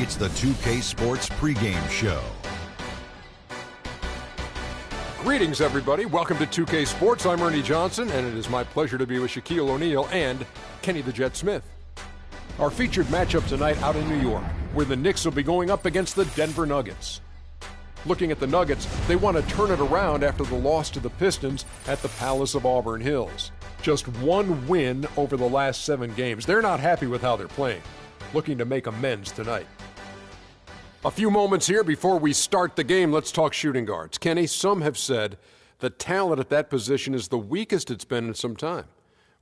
It's the 2K Sports pregame show. Greetings, everybody. Welcome to 2K Sports. I'm Ernie Johnson, and it is my pleasure to be with Shaquille O'Neal and Kenny the Jet Smith. Our featured matchup tonight out in New York, where the Knicks will be going up against the Denver Nuggets. Looking at the Nuggets, they want to turn it around after the loss to the Pistons at the Palace of Auburn Hills. Just one win over the last 7 games. They're not happy with how they're playing, looking to make amends tonight. A few moments here before we start the game, let's talk shooting guards. Kenny, some have said the talent at that position is the weakest it's been in some time.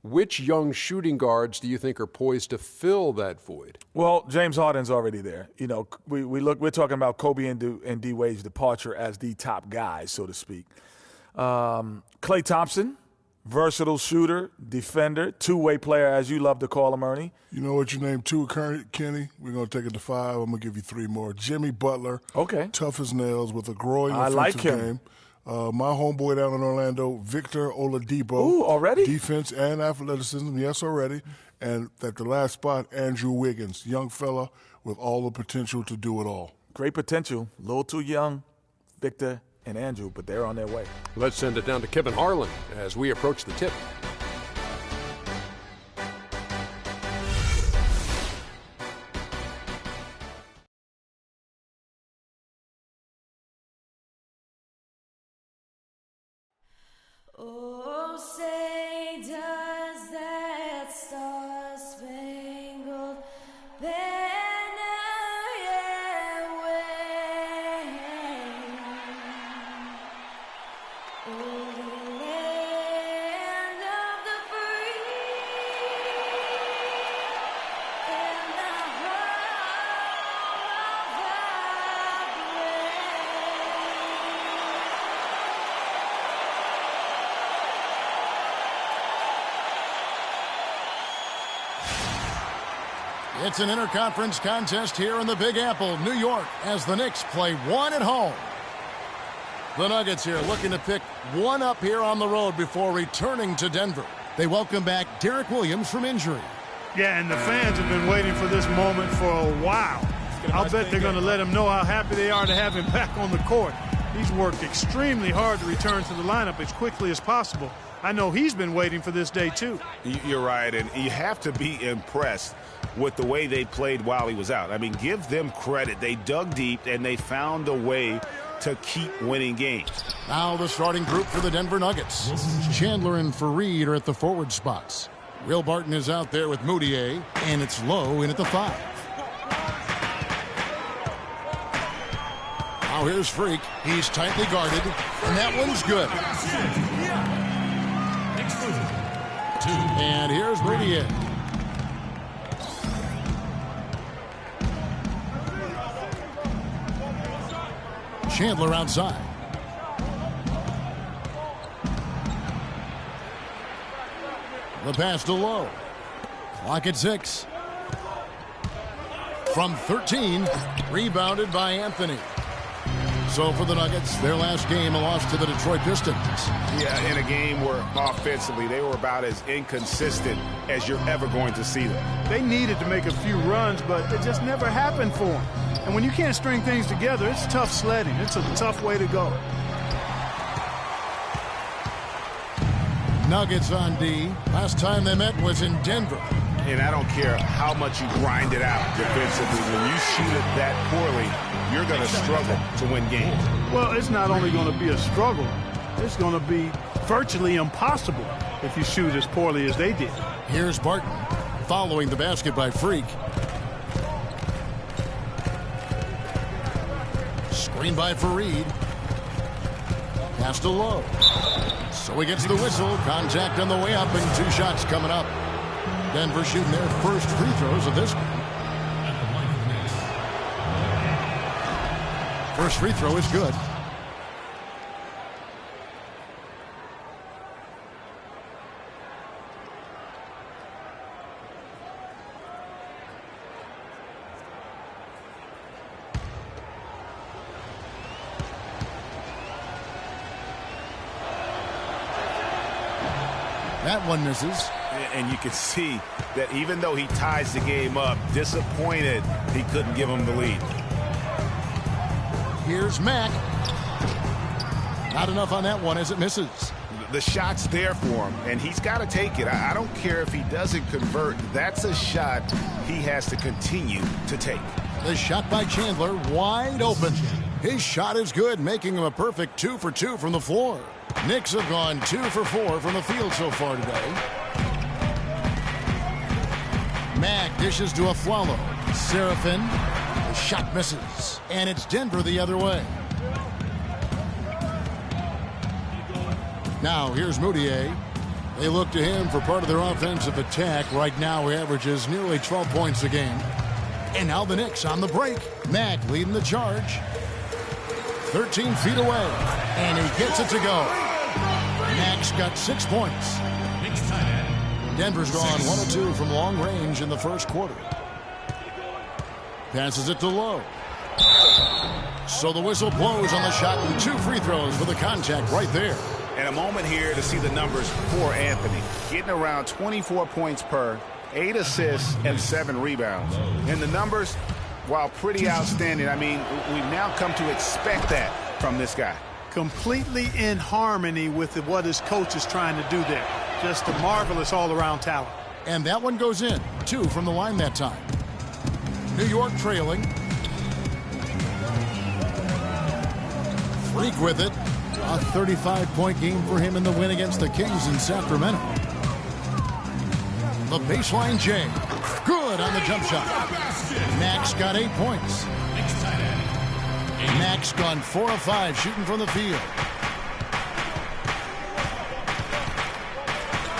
Which young shooting guards do you think are poised to fill that void? Well, James Harden's already there. You know, we're talking about Kobe and D Wade's departure as the top guys, so to speak. Klay Thompson, versatile shooter, defender, two-way player, as you love to call him, Ernie. You know what you named 2, Kenny? We're going to take it to 5. I'm going to give you 3 more. Jimmy Butler. Okay. Tough as nails with a growing offensive game. My homeboy down in Orlando, Victor Oladipo. Ooh, already? Defense and athleticism, yes, already. And at the last spot, Andrew Wiggins, young fella with all the potential to do it all. Great potential. A little too young, Victor and Andrew, but they're on their way. Let's send it down to Kevin Harlan as we approach the tip. Oh, say does that star-spangled banner yet wave o'er the land of the free and the home of the It's an interconference contest here in the Big Apple, New York, as the Knicks play one at home. The Nuggets here looking to pick one up here on the road before returning to Denver. They welcome back Derek Williams from injury. Yeah, and the fans have been waiting for this moment for a while. I'll bet they're going to let him know how happy they are to have him back on the court. He's worked extremely hard to return to the lineup as quickly as possible. I know he's been waiting for this day, too. You're right, and you have to be impressed with the way they played while he was out. I mean, give them credit. They dug deep, and they found a way to keep winning games. Now the starting group for the Denver Nuggets. Chandler and Fareed are at the forward spots. Will Barton is out there with Moutier, and it's Lowe in at the 5. Now here's Freak. He's tightly guarded, and that one's good. And here's Moutier. Chandler outside. The pass to Lowe. Clock at 6. From 13, rebounded by Anthony. So for the Nuggets, their last game, a loss to the Detroit Pistons. Yeah, in a game where offensively they were about as inconsistent as you're ever going to see them. They needed to make a few runs, but it just never happened for them. And when you can't string things together, it's tough sledding. It's a tough way to go. Nuggets on D. Last time they met was in Denver. And I don't care how much you grind it out defensively. When you shoot it that poorly, you're going to struggle to win games. Well, it's not only going to be a struggle, it's going to be virtually impossible if you shoot as poorly as they did. Here's Barton following the basket by Freak. Screen by Fareed. Pass to Lowe. So he gets the whistle. Contact on the way up and 2 shots coming up. Denver shooting their first free throws of this one. First free throw is good. That one misses. And you can see that even though he ties the game up, disappointed he couldn't give him the lead. Here's Mack. Not enough on that one as it misses. The shot's there for him, and he's got to take it. I don't care if he doesn't convert. That's a shot he has to continue to take. The shot by Chandler, wide open. His shot is good, making him a perfect 2 for 2 from the floor. Knicks have gone 2 for 4 from the field so far today. Mack dishes to Aflalo. Serafin. The shot misses. And it's Denver the other way. Now here's Moutier. They look to him for part of their offensive attack. Right now he averages nearly 12 points a game. And now the Knicks on the break. Mack leading the charge. 13 feet away. And he gets it to go. Mack's got 6 points. Denver's gone 1 of 2 from long range in the first quarter. Passes it to Lowe. So the whistle blows on the shot and 2 free throws for the contact right there. And a moment here to see the numbers for Anthony. Getting around 24 points per, 8 assists, and 7 rebounds. And the numbers, while pretty outstanding, I mean, we've now come to expect that from this guy. Completely in harmony with what his coach is trying to do there. Just a marvelous all-around talent. And that one goes in. 2 from the line that time. New York trailing. Freak with it. A 35-point game for him in the win against the Kings in Sacramento. The baseline J. Good on the jump shot. Max got 8 points. Max gone 4 of 5 shooting from the field.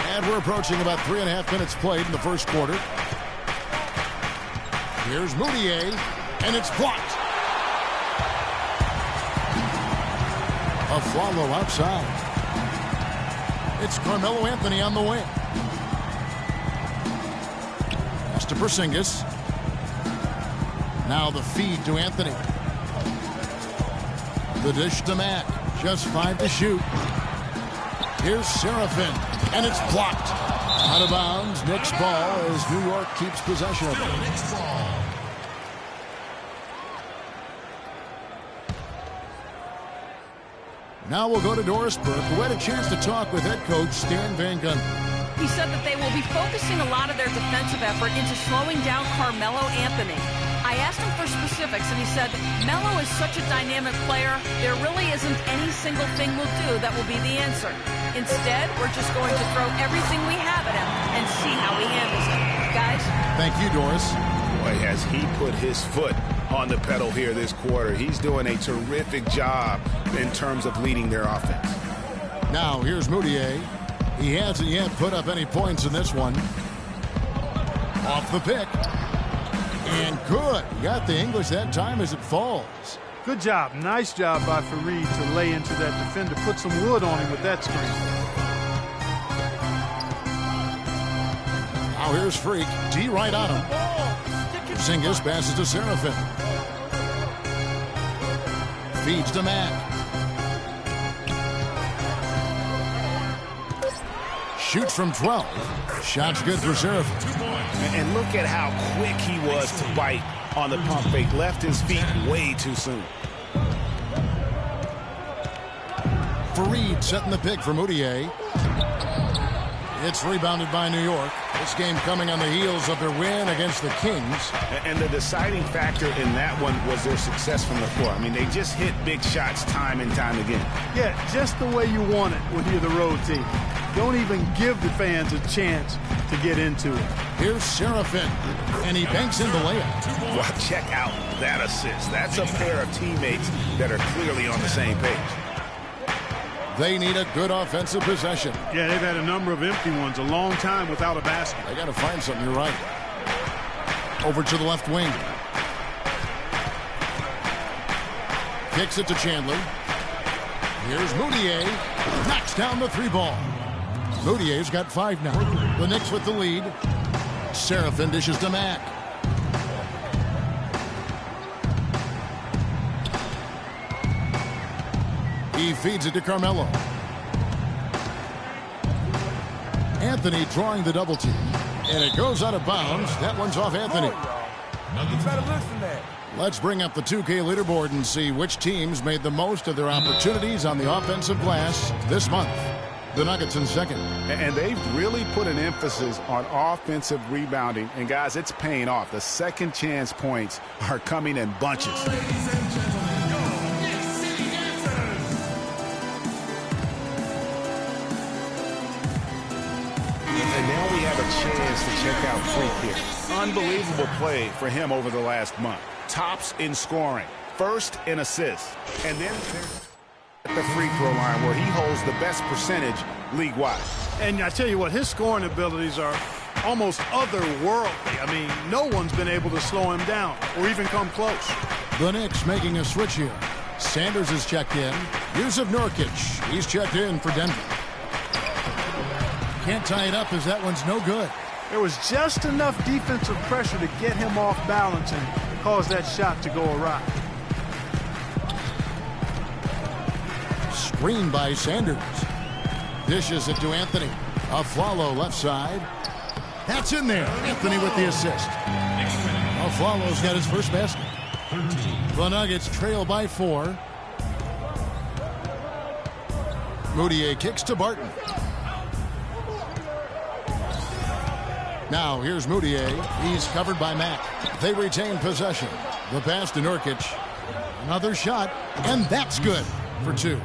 And we're approaching about 3.5 minutes played in the first quarter. Here's Moutier, and it's blocked. Aflalo outside. It's Carmelo Anthony on the wing. Pass to Porzingis. Now the feed to Anthony. The dish to Mack. Just 5 to shoot. Here's Serafin, and it's blocked. Out of bounds. Knicks ball as New York keeps possession of it. Now we'll go to Doris Burke, who had a chance to talk with head coach Stan Van Gundy. He said that they will be focusing a lot of their defensive effort into slowing down Carmelo Anthony. I asked him for specifics, and he said, Melo is such a dynamic player, there really isn't any single thing we'll do that will be the answer. Instead, we're just going to throw everything we have at him and see how he handles it. Guys? Thank you, Doris. Boy, has he put his foot on the pedal here this quarter. He's doing a terrific job in terms of leading their offense. Now, here's Moutier. He hasn't yet put up any points in this one. Off the pick. And good. Got the English that time as it falls. Good job. Nice job by Fareed to lay into that defender. Put some wood on him with that screen. Now here's Freak. D right on him. Porzingis passes to Serafin. Feeds to Mack. Shoots from 12. Shot's good for Serafin. And look at how quick he was to bite on the pump fake. Left his feet way too soon. Fareed setting the pick for Moutier. It's rebounded by New York. This game coming on the heels of their win against the Kings. And the deciding factor in that one was their success from the floor. I mean, they just hit big shots time and time again. Yeah, just the way you want it when you're the road team. Don't even give the fans a chance to get into it. Here's Serafin, and he banks in the layup. Well, check out that assist. That's a pair of teammates that are clearly on the same page. They need a good offensive possession. Yeah, they've had a number of empty ones, a long time without a basket. They got to find something, you're right. Over to the left wing. Kicks it to Chandler. Here's Moutier. Knocks down the 3 ball. Moutier's got 5 now. The Knicks with the lead. Serafin dishes to Mack. He feeds it to Carmelo. Anthony drawing the double team. And it goes out of bounds. That one's off Anthony. Let's bring up the 2K leaderboard and see which teams made the most of their opportunities on the offensive glass this month. The Nuggets in second. And they've really put an emphasis on offensive rebounding. And, guys, it's paying off. The second chance points are coming in bunches. And now we have a chance to check out Freak here. Unbelievable play for him over the last month. Tops in scoring, first in assists, and then at the free throw line where he holds the best percentage league-wide. And I tell you what, his scoring abilities are almost otherworldly. I mean, no one's been able to slow him down or even come close. The Knicks making a switch here. Sanders is checked in. Yusuf Nurkic, he's checked in for Denver. Can't tie it up as that one's no good. There was just enough defensive pressure to get him off balance and cause that shot to go awry. Screen by Sanders. Dishes it to Anthony. Aflalo left side. That's in there. Anthony with the assist. Aflalo's got his first basket. The Nuggets trail by 4. Moutier kicks to Barton. Now here's Moutier. He's covered by Mack. They retain possession. The pass to Nurkic. Another shot, and that's good for 2.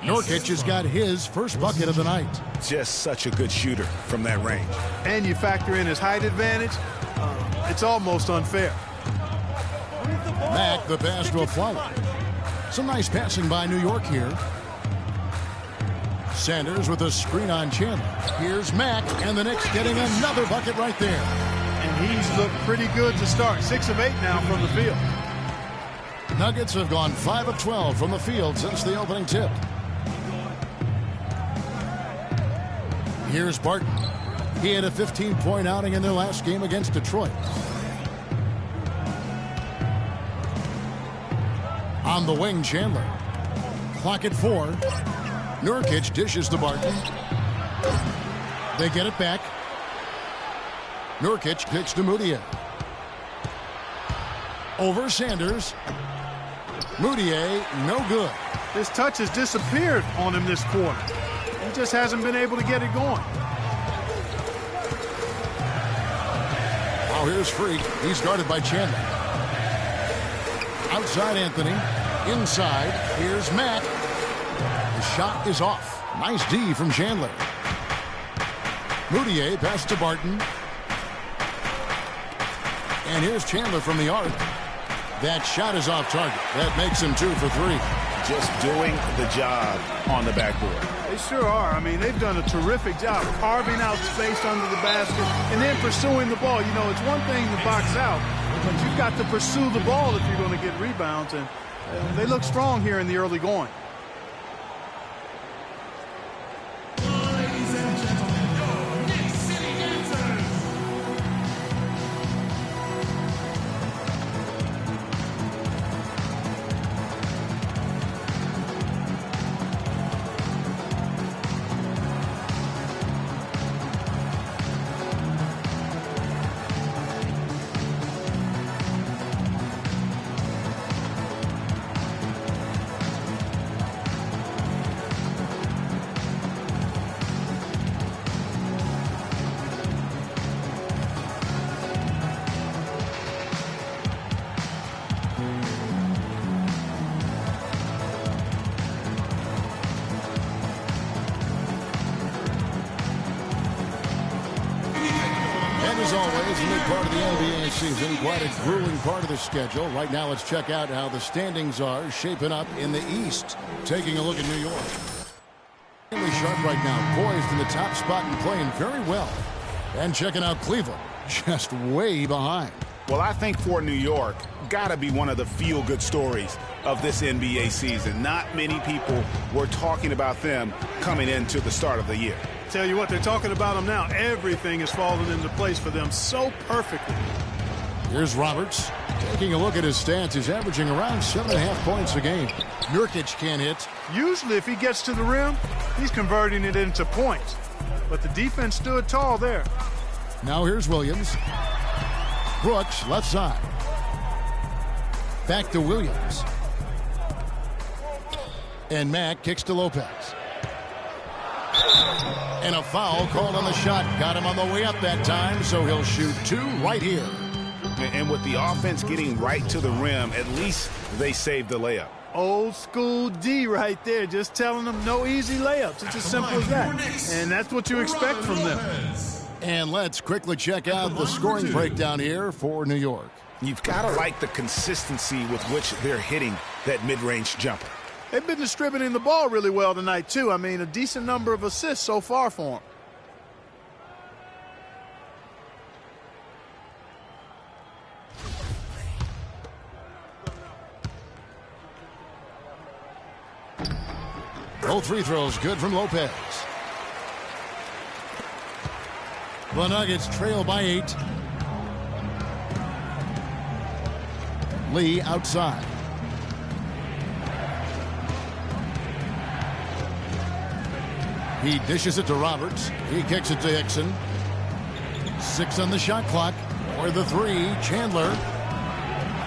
Nurkic has got his first bucket of the night. Just such a good shooter from that range. And you factor in his height advantage, it's almost unfair. Mack, the pass to a Flower. Some nice passing by New York here. Sanders with a screen on Chandler. Here's Mack, and the Knicks getting another bucket right there. And he's looked pretty good to start. 6 of 8 now from the field. Nuggets have gone 5 of 12 from the field since the opening tip. Here's Barton. He had a 15-point outing in their last game against Detroit. On the wing, Chandler. Clock at 4. Nurkic dishes to Barton. They get it back. Nurkic kicks to Moutier. Over Sanders. Moutier, no good. His touch has disappeared on him this quarter. He just hasn't been able to get it going. Now here's Freak. He's guarded by Chandler. Outside Anthony. Inside. Here's Matt. The shot is off. Nice D from Chandler. Moutier passes to Barton. And here's Chandler from the arc. That shot is off target. That makes him 2 for 3. Just doing the job on the backboard. They sure are. I mean, they've done a terrific job carving out space under the basket and then pursuing the ball. You know, it's one thing to box out, but you've got to pursue the ball if you're going to get rebounds. And they look strong here in the early going. As always, in the part of the NBA season, quite a grueling part of the schedule. Right now, let's check out how the standings are shaping up in the East. Taking a look at New York. Really sharp right now, poised in the top spot and playing very well. And checking out Cleveland, just way behind. Well, I think for New York, got to be one of the feel-good stories of this NBA season. Not many people were talking about them coming into the start of the year. Tell you what, they're talking about them now. Everything is falling into place for them so perfectly. Here's Roberts. Taking a look at his stats, he's averaging around 7.5 points a game. Nurkic can't hit. Usually if he gets to the rim, he's converting it into points. But the defense stood tall there. Now here's Williams. Brooks, left side. Back to Williams. And Mack kicks to Lopez. And a foul called on the shot. Got him on the way up that time, so he'll shoot 2 right here. And with the offense getting right to the rim, at least they saved the layup. Old school D right there, just telling them no easy layups. It's as simple as that. And that's what you expect from them. And let's quickly check out the scoring breakdown here for New York. You've got to like the consistency with which they're hitting that mid-range jumper. They've been distributing the ball really well tonight, too. I mean, a decent number of assists so far for them. Both free throws good from Lopez. The Nuggets trail by 8. Lee outside. He dishes it to Roberts. He kicks it to Hickson. 6 on the shot clock. For the 3, Chandler.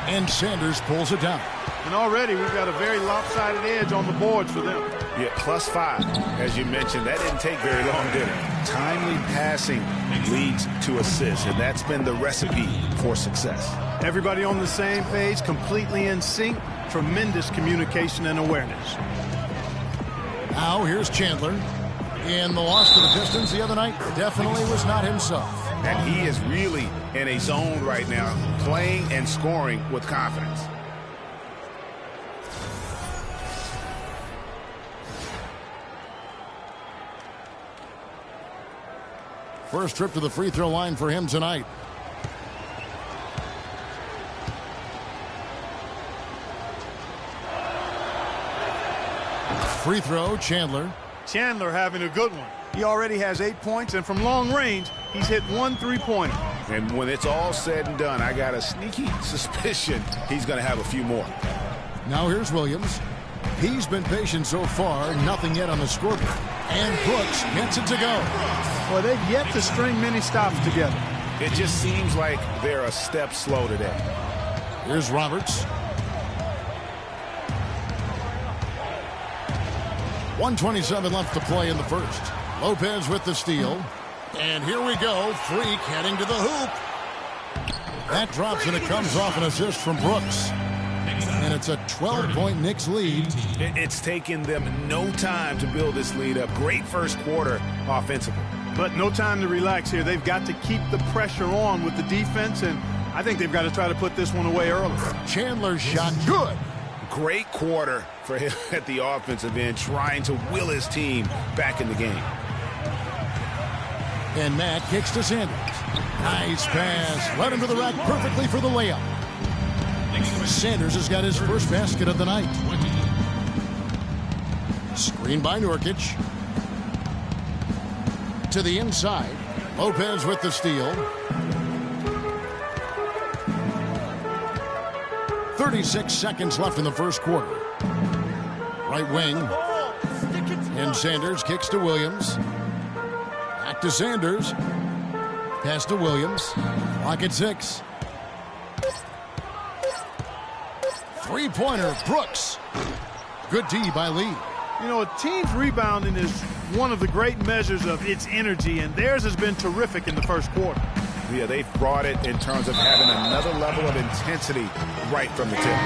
And Sanders pulls it down. And already we've got a very lopsided edge on the boards for them. Yeah, +5. As you mentioned, that didn't take very long, did it? Timely passing leads to assists, and that's been the recipe for success. Everybody on the same page, completely in sync. Tremendous communication and awareness. Now here's Chandler. And the loss to the Pistons the other night definitely was not himself. And he is really in a zone right now, playing and scoring with confidence. First trip to the free throw line for him tonight. Free throw, Chandler. Chandler having a good one. He already has 8 points, and from long range, he's hit 1 3-pointer. And when it's all said and done, I got a sneaky suspicion he's going to have a few more. Now here's Williams. He's been patient so far, nothing yet on the scoreboard. And Brooks gets it to go. Well, they've yet to string many stops together. It just seems like they're a step slow today. Here's Roberts. 1:27 left to play in the first. Lopez with the steal. And here we go. Freak heading to the hoop. That drops and it comes off an assist from Brooks. And it's a 12-point Knicks lead. It's taken them no time to build this lead up. Great first quarter offensively. But no time to relax here. They've got to keep the pressure on with the defense, and I think they've got to try to put this one away early. Chandler's shot good. Great quarter for him at the offensive end, trying to will his team back in the game. And Matt kicks to Sanders. Nice pass. Led him to the rack perfectly for the layup. Sanders has got his first basket of the night. Screen by Nurkic. To the inside. Lopez with the steal. 36 seconds left in the first quarter. Right wing. And Sanders kicks to Williams. Back to Sanders. Pass to Williams. Clock at 6. Three-pointer, Brooks. Good D by Lee. You know, a team's rebounding is one of the great measures of its energy, and theirs has been terrific in the first quarter. Yeah, they've brought it in terms of having another level of intensity right from the tip.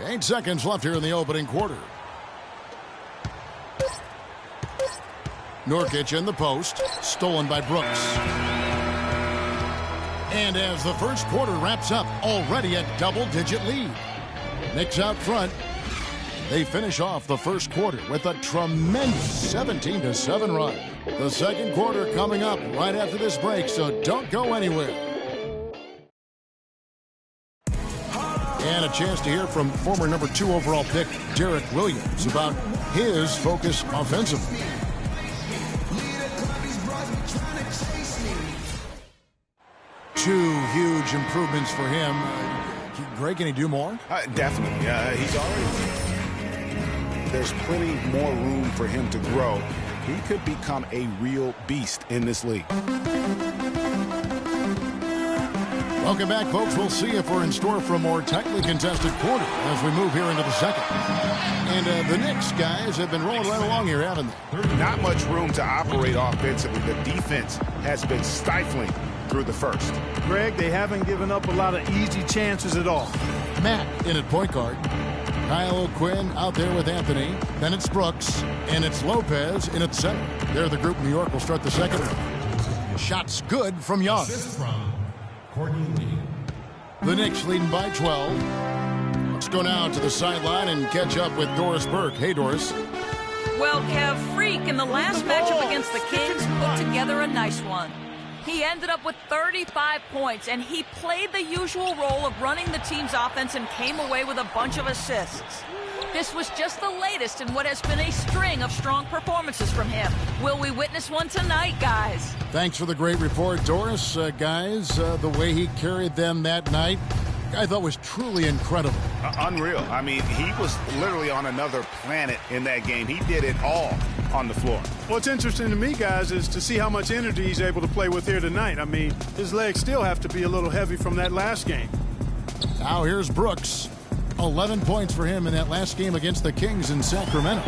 8 seconds left here in the opening quarter. Nurkic in the post. Stolen by Brooks. And as the first quarter wraps up, already a double-digit lead. Knicks out front. They finish off the first quarter with a tremendous 17-7 run. The second quarter coming up right after this break, so don't go anywhere. And a chance to hear from former number 2 overall pick Derek Williams about his focus offensively. Two huge improvements for him. Greg, can he do more? Definitely. He's already... There's plenty more room for him to grow. He could become a real beast in this league. Welcome back, folks. We'll see if we're in store for a more tightly contested quarter as we move here into the second. And the Knicks guys have been rolling right along here, haven't they? Not much room to operate offensively. The defense has been stifling through the first. Greg, they haven't given up a lot of easy chances at all. Matt in at point guard. Kyle O'Quinn out there with Anthony. Then it's Brooks. And it's Lopez in at center. There, the group New York will start the second round. Shots good from Young. The Knicks leading by 12. Let's go now to the sideline and catch up with Doris Burke. Hey, Doris. Well, Kev, Freak in the last matchup against the Kings put together a nice one. He ended up with 35 points, and he played the usual role of running the team's offense and came away with a bunch of assists. This was just the latest in what has been a string of strong performances from him. Will we witness one tonight, guys? Thanks for the great report, Doris. Guys, the way he carried them that night, I thought was truly incredible. Unreal. I mean, he was literally on another planet in that game. He did it all on the floor. What's interesting to me, guys, is to see how much energy he's able to play with here tonight. I mean, his legs still have to be a little heavy from that last game. Now here's Brooks. 11 points for him in that last game against the Kings in Sacramento.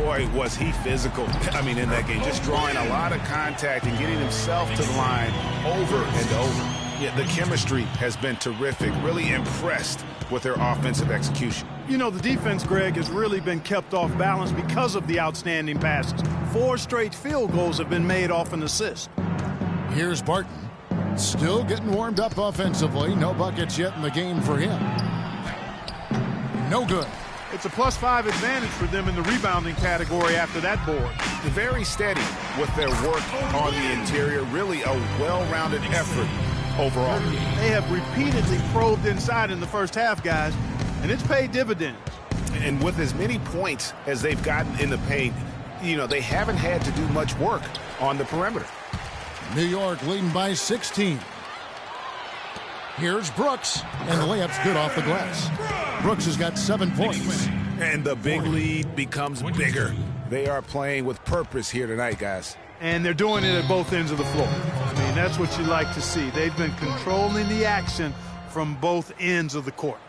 Boy, was he physical. I mean, in that game, just drawing a lot of contact and getting himself to the line over and over. Yeah, the chemistry has been terrific. Really impressed with their offensive execution. You know, the defense, Greg, has really been kept off balance because of the outstanding passes. 4 straight field goals have been made off an assist. Here's Barton. Still getting warmed up offensively. No buckets yet in the game for him. No good. It's a +5 advantage for them in the rebounding category after that board. Very steady with their work on the interior. Really a well-rounded effort overall. They have repeatedly probed inside in the first half, guys, and it's paid dividends. And with as many points as they've gotten in the paint, you know, they haven't had to do much work on the perimeter. New York leading by 16. Here's Brooks, and the layup's good off the glass. Brooks has got 7 points. And the big lead becomes bigger. They are playing with purpose here tonight, guys. And they're doing it at both ends of the floor. I mean, that's what you like to see. They've been controlling the action from both ends of the court.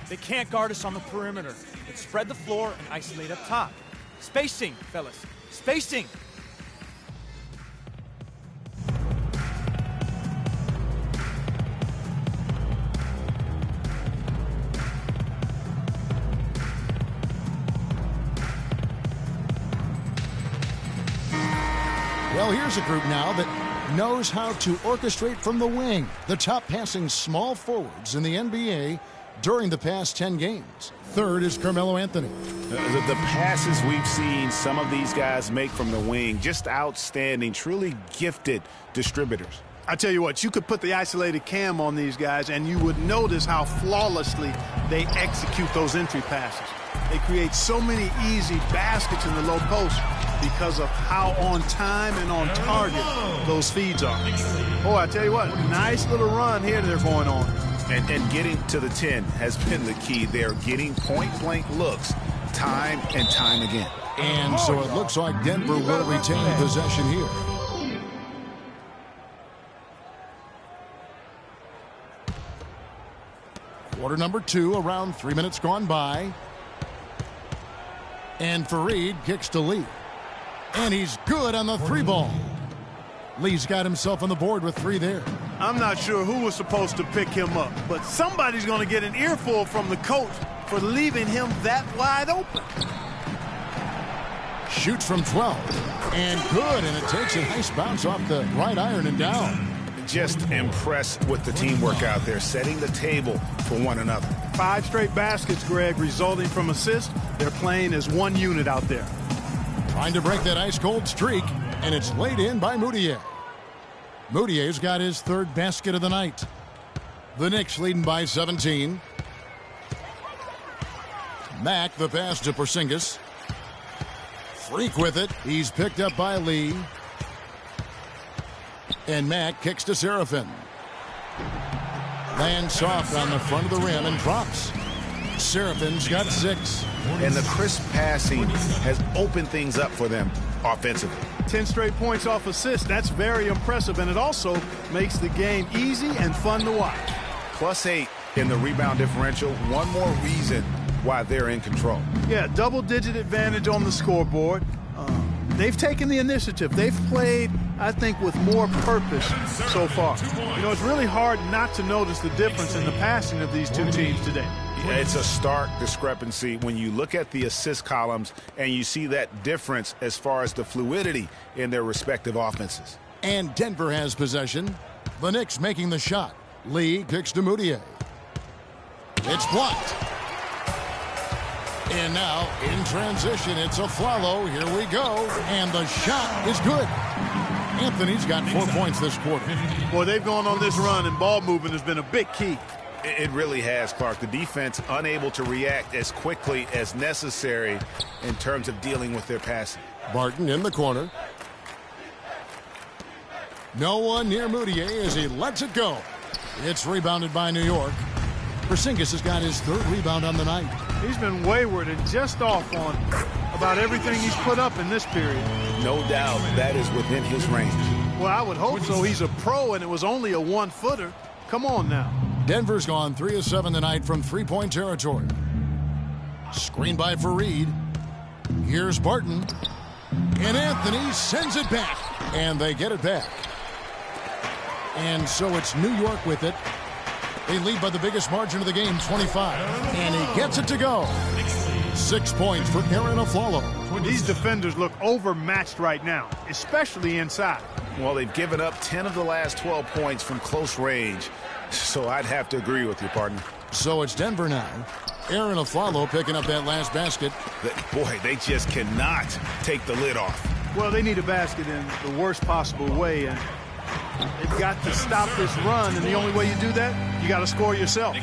They can't guard us on the perimeter. Let's spread the floor and isolate up top. Spacing, fellas. Spacing. Well, here's a group now that knows how to orchestrate from the wing. The top passing small forwards in the NBA during the past 10 games. Third is Carmelo Anthony. The passes we've seen some of these guys make from the wing, just outstanding, truly gifted distributors. I tell you what, you could put the isolated cam on these guys and you would notice how flawlessly they execute those entry passes. They create so many easy baskets in the low post because of how on time and on target those feeds are. Oh, I tell you what, nice little run here they're going on. And getting to the 10 has been the key. They're getting point-blank looks time and time again. And so it looks like Denver will retain possession here. Quarter number 2, around 3 minutes gone by. And Fareed kicks to Lee. And he's good on the 3-ball. Lee's got himself on the board with 3 there. I'm not sure who was supposed to pick him up, but somebody's going to get an earful from the coach for leaving him that wide open. Shoots from 12. And good, and it takes a nice bounce off the right iron and down. Just impressed with the teamwork out there, setting the table for one another. 5 straight baskets, Greg, resulting from assists. They're playing as one unit out there. Trying to break that ice-cold streak, and it's laid in by Moutier. Moutier's got his 3rd basket of the night. The Knicks leading by 17. Mack, the pass to Porzingis. Freak with it. He's picked up by Lee. And Mack kicks to Serafin. Lands soft on the front of the rim and drops. Serafin's got 6. And the crisp passing has opened things up for them offensively. 10 straight points off assists. That's very impressive, and it also makes the game easy and fun to watch. +8 in the rebound differential. One more reason why they're in control. Yeah, double-digit advantage on the scoreboard. They've taken the initiative. They've played, I think, with more purpose so far. You know, it's really hard not to notice the difference in the passing of these two teams today. Yeah, it's a stark discrepancy when you look at the assist columns and you see that difference as far as the fluidity in their respective offenses. And Denver has possession. The Knicks making the shot. Lee kicks to Moutier. It's blocked. And now, in transition, it's a Flalo. Here we go. And the shot is good. Anthony's got 4 points this quarter. Boy, they've gone on this run, and ball movement has been a big key. It really has, Clark. The defense unable to react as quickly as necessary in terms of dealing with their passing. Barton in the corner. No one near Moutier as he lets it go. It's rebounded by New York. Porzingis has got his 3rd rebound on the night. He's been wayward and just off on a about everything he's put up in this period. No doubt that is within his range. Well, I would hope so. He's a pro, and it was only a one-footer. Come on now. Denver's gone 3 of 7 tonight from three-point territory. Screen by Fareed. Here's Barton. And Anthony sends it back. And they get it back. And so it's New York with it. They lead by the biggest margin of the game, 25. And he gets it to go. 6 points for Aaron Aflalo. These defenders look overmatched right now, especially inside. Well, they've given up 10 of the last 12 points from close range. So I'd have to agree with you, partner. So it's Denver now. Aaron Aflalo picking up that last basket. Boy, they just cannot take the lid off. Well, they need a basket in the worst possible way, and they've got to stop this run, and the only way you do that, you got to score yourself.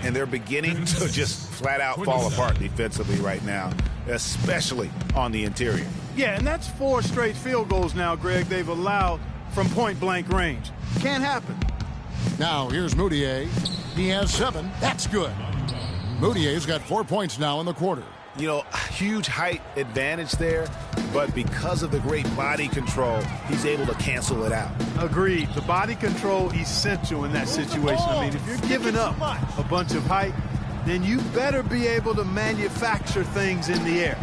And they're beginning to just flat out fall apart defensively right now, especially on the interior. Yeah, and that's 4 straight field goals now, Greg, they've allowed from point-blank range. Can't happen. Now, here's Moutier. He has 7. That's good. Moutier's got 4 points now in the quarter. You know, huge height advantage there, but because of the great body control, he's able to cancel it out. Agreed. The body control essential in that situation. I mean, if you're giving up a bunch of height, then you better be able to manufacture things in the air.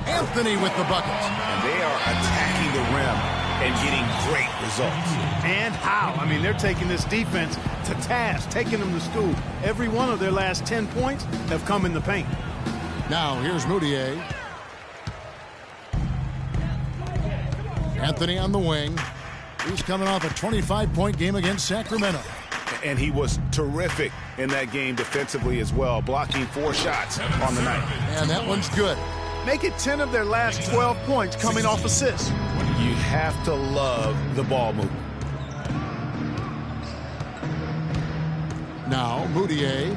Anthony with the bucket. And they are attacking the rim and getting great results. And how? I mean, they're taking this defense to task, taking them to school. Every one of their last 10 points have come in the paint. Now, here's Moutier. Anthony on the wing. He's coming off a 25-point game against Sacramento. And he was terrific in that game defensively as well, blocking 4 shots on the night. And that one's good. Make it 10 of their last 12 points coming off assists. You have to love the ball movement. Now, Moutier.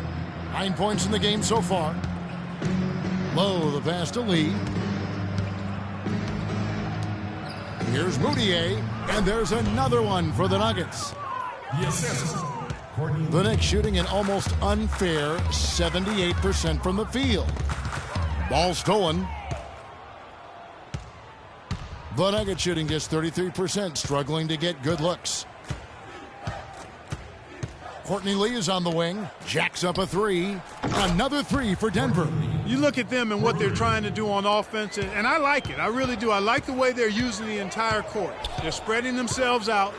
9 points in the game so far. Low, the pass to Lee. Here's Moutier, and there's another one for the Nuggets. The Knicks shooting an almost unfair 78% from the field. Ball stolen. The Nuggets shooting just 33%, struggling to get good looks. Courtney Lee is on the wing, jacks up a 3. Another 3 for Denver. You look at them and what they're trying to do on offense, and I like it. I really do. I like the way they're using the entire court. They're spreading themselves out,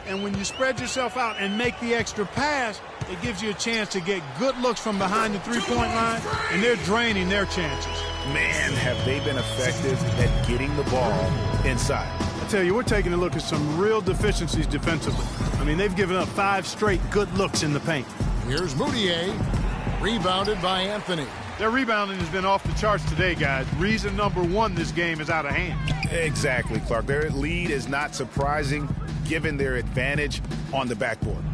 and when you spread yourself out and make the extra pass, it gives you a chance to get good looks from behind the three-point line, and they're draining their chances. Man, have they been effective at getting the ball inside. I tell you, we're taking a look at some real deficiencies defensively. I mean, they've given up 5 straight good looks in the paint. Here's Moutier, rebounded by Anthony. Their rebounding has been off the charts today, guys. Reason number 1, this game is out of hand. Exactly, Clark. Their lead is not surprising given their advantage on the backboard.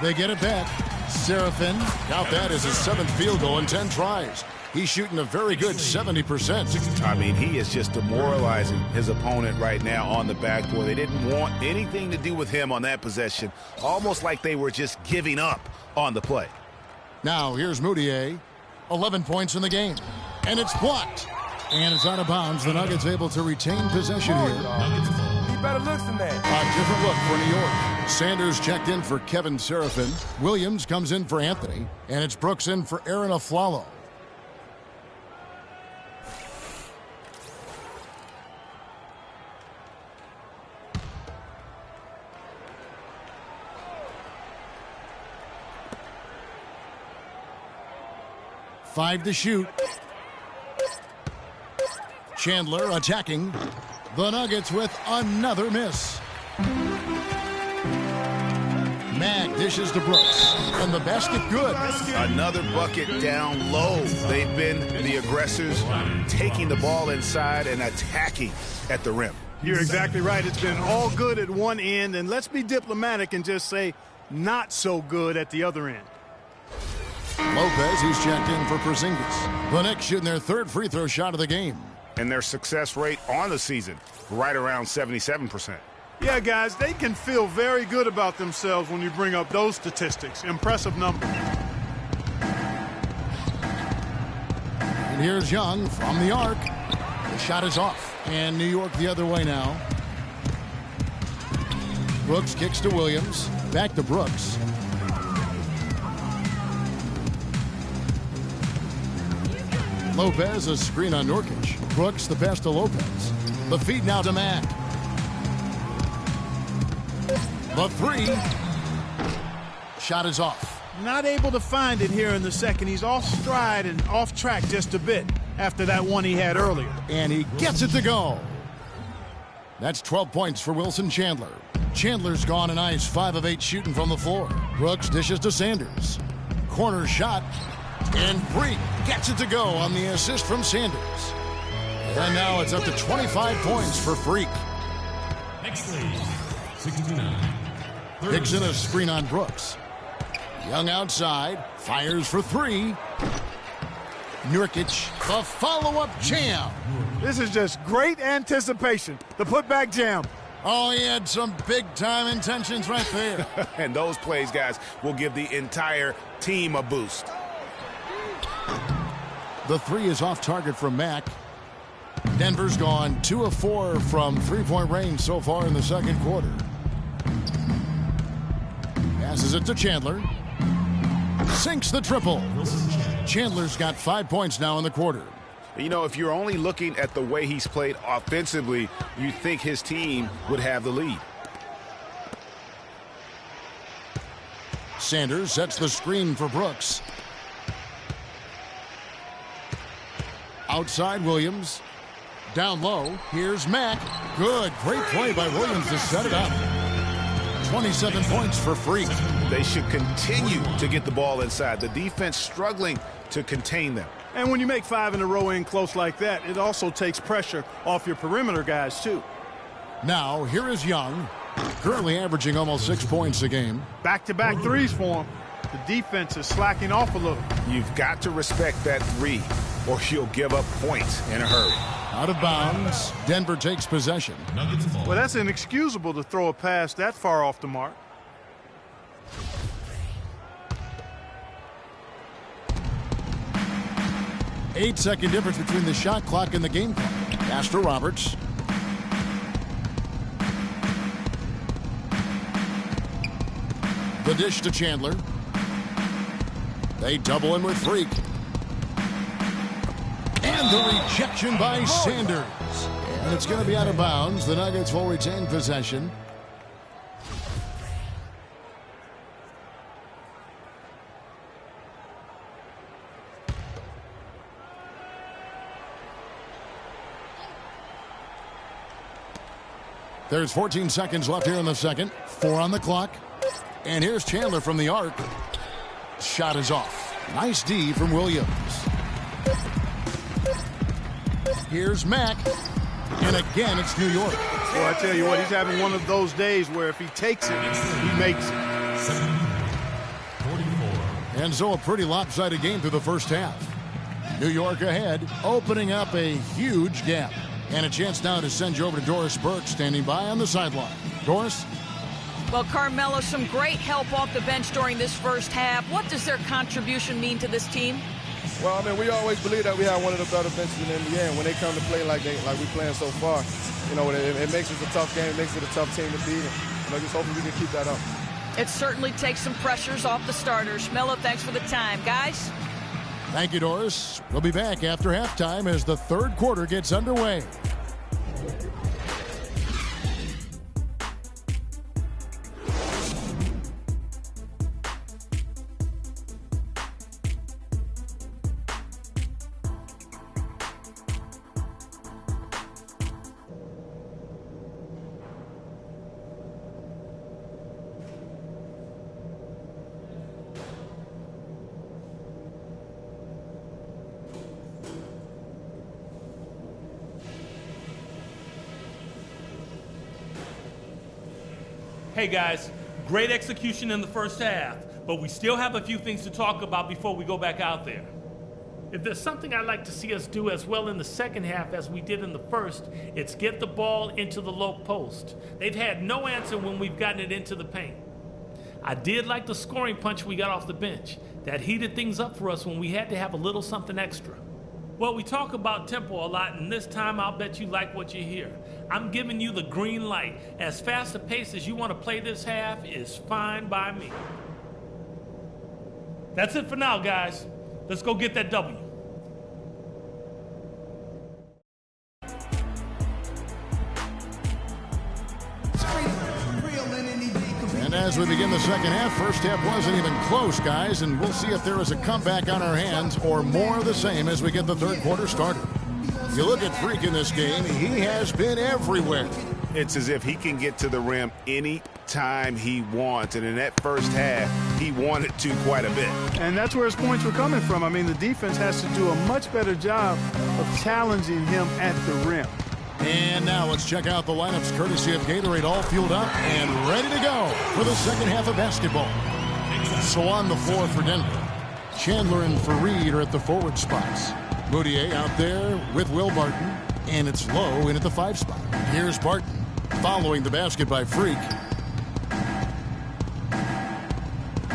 They get it back. Seraphin, count that as his 7th field goal in 10 tries. He's shooting a very good 70%. I mean, he is just demoralizing his opponent right now on the backboard. They didn't want anything to do with him on that possession, almost like they were just giving up on the play. Now, here's Moutier. 11 points in the game. And it's blocked. And it's out of bounds. The Nuggets able to retain possession here. He better looks than that. A different look for New York. Sanders checked in for Kevin Seraphin. Williams comes in for Anthony. And it's Brooks in for Aaron Aflalo. Five to shoot. Chandler attacking. The Nuggets with another miss. Mag dishes to Brooks. And the basket good. Another bucket down low. They've been the aggressors, taking the ball inside and attacking at the rim. You're exactly right. It's been all good at one end, and let's be diplomatic and just say not so good at the other end. Lopez, who's checked in for Porzingis. The Knicks shooting their 3rd free throw shot of the game. And their success rate on the season, right around 77%. Yeah, guys, they can feel very good about themselves when you bring up those statistics. Impressive numbers. And here's Young from the arc. The shot is off. And New York the other way now. Brooks kicks to Williams. Back to Brooks. Lopez, a screen on Nurkic. Brooks, the pass to Lopez. The feed now to Mack. The three. Shot is off. Not able to find it here in the second. He's off stride and off track just a bit after that one he had earlier. And he gets it to go. That's 12 points for Wilson Chandler. Chandler's gone and ice, 5 of 8 shooting from the floor. Brooks dishes to Sanders. Corner shot. And Freak gets it to go on the assist from Sanders. And now it's up to 25 points for Freak. Next lead, 69. Dixon a screen on Brooks. Young outside, fires for 3. Nurkic, the follow-up jam. This is just great anticipation. The putback jam. Oh, he had some big-time intentions right there. And those plays, guys, will give the entire team a boost. The 3 is off target from Mack. Denver's gone 2 of 4 from three-point range so far in the second quarter. Passes it to Chandler. Sinks the triple. Chandler's got 5 points now in the quarter. You know, if you're only looking at the way he's played offensively, you think his team would have the lead. Sanders sets the screen for Brooks. Outside Williams. Down low. Here's Mack. Good. Great play by Williams to set it up. 27 points for Freak. They should continue to get the ball inside. The defense struggling to contain them. And when you make 5 in a row in close like that, it also takes pressure off your perimeter guys, too. Now, here is Young. Currently averaging almost 6 points a game. Back-to-back threes for him. The defense is slacking off a little. You've got to respect that 3, or you'll give up points in a hurry. Out of bounds. Denver takes possession. Well, that's inexcusable to throw a pass that far off the mark. Eight-second difference between the shot clock and the game clock. Pass to Roberts. The dish to Chandler. They double in with Freak. And the rejection by Sanders. And it's going to be out of bounds. The Nuggets will retain possession. There's 14 seconds left here in the second. 4 on the clock. And here's Chandler from the arc. Shot is off. Nice D from Williams. Here's Mack. And again, it's New York. Well, I tell you what, he's having one of those days where if he takes it, he makes it. And so a pretty lopsided game through the first half. New York ahead, opening up a huge gap. And a chance now to send you over to Doris Burke, standing by on the sideline. Doris? Well, Carmelo, some great help off the bench during this first half. What does their contribution mean to this team? Well, I mean, we always believe that we have one of the better benches in the NBA. And when they come to play like we're playing so far, you know, it makes it a tough game. It makes it a tough team to beat. And, you know, just hoping we can keep that up. It certainly takes some pressures off the starters. Melo, thanks for the time. Guys? Thank you, Doris. We'll be back after halftime as the third quarter gets underway. Hey guys, great execution in the first half, but we still have a few things to talk about before we go back out there. If there's something I'd like to see us do as well in the second half as we did in the first, it's get the ball into the low post. They've had no answer when we've gotten it into the paint. I did like the scoring punch we got off the bench. That heated things up for us when we had to have a little something extra. Well, we talk about tempo a lot, and this time I'll bet you like what you hear. I'm giving you the green light. As fast a pace as you want to play this half is fine by me. That's it for now, guys. Let's go get that W. And as we begin the second half, first half wasn't even close, guys, and we'll see if there is a comeback on our hands or more of the same as we get the third quarter started. You look at Freak in this game, he has been everywhere. It's as if he can get to the rim any time he wants, and in that first half, he wanted to quite a bit. And that's where his points were coming from. I mean, the defense has to do a much better job of challenging him at the rim. And now let's check out the lineups courtesy of Gatorade, all fueled up and ready to go for the second half of basketball. So on the floor for Denver, Chandler and Fareed are at the forward spots. Moutier out there with Will Barton, and it's Lowe in at the 5 spot. Here's Barton following the basket by Freak.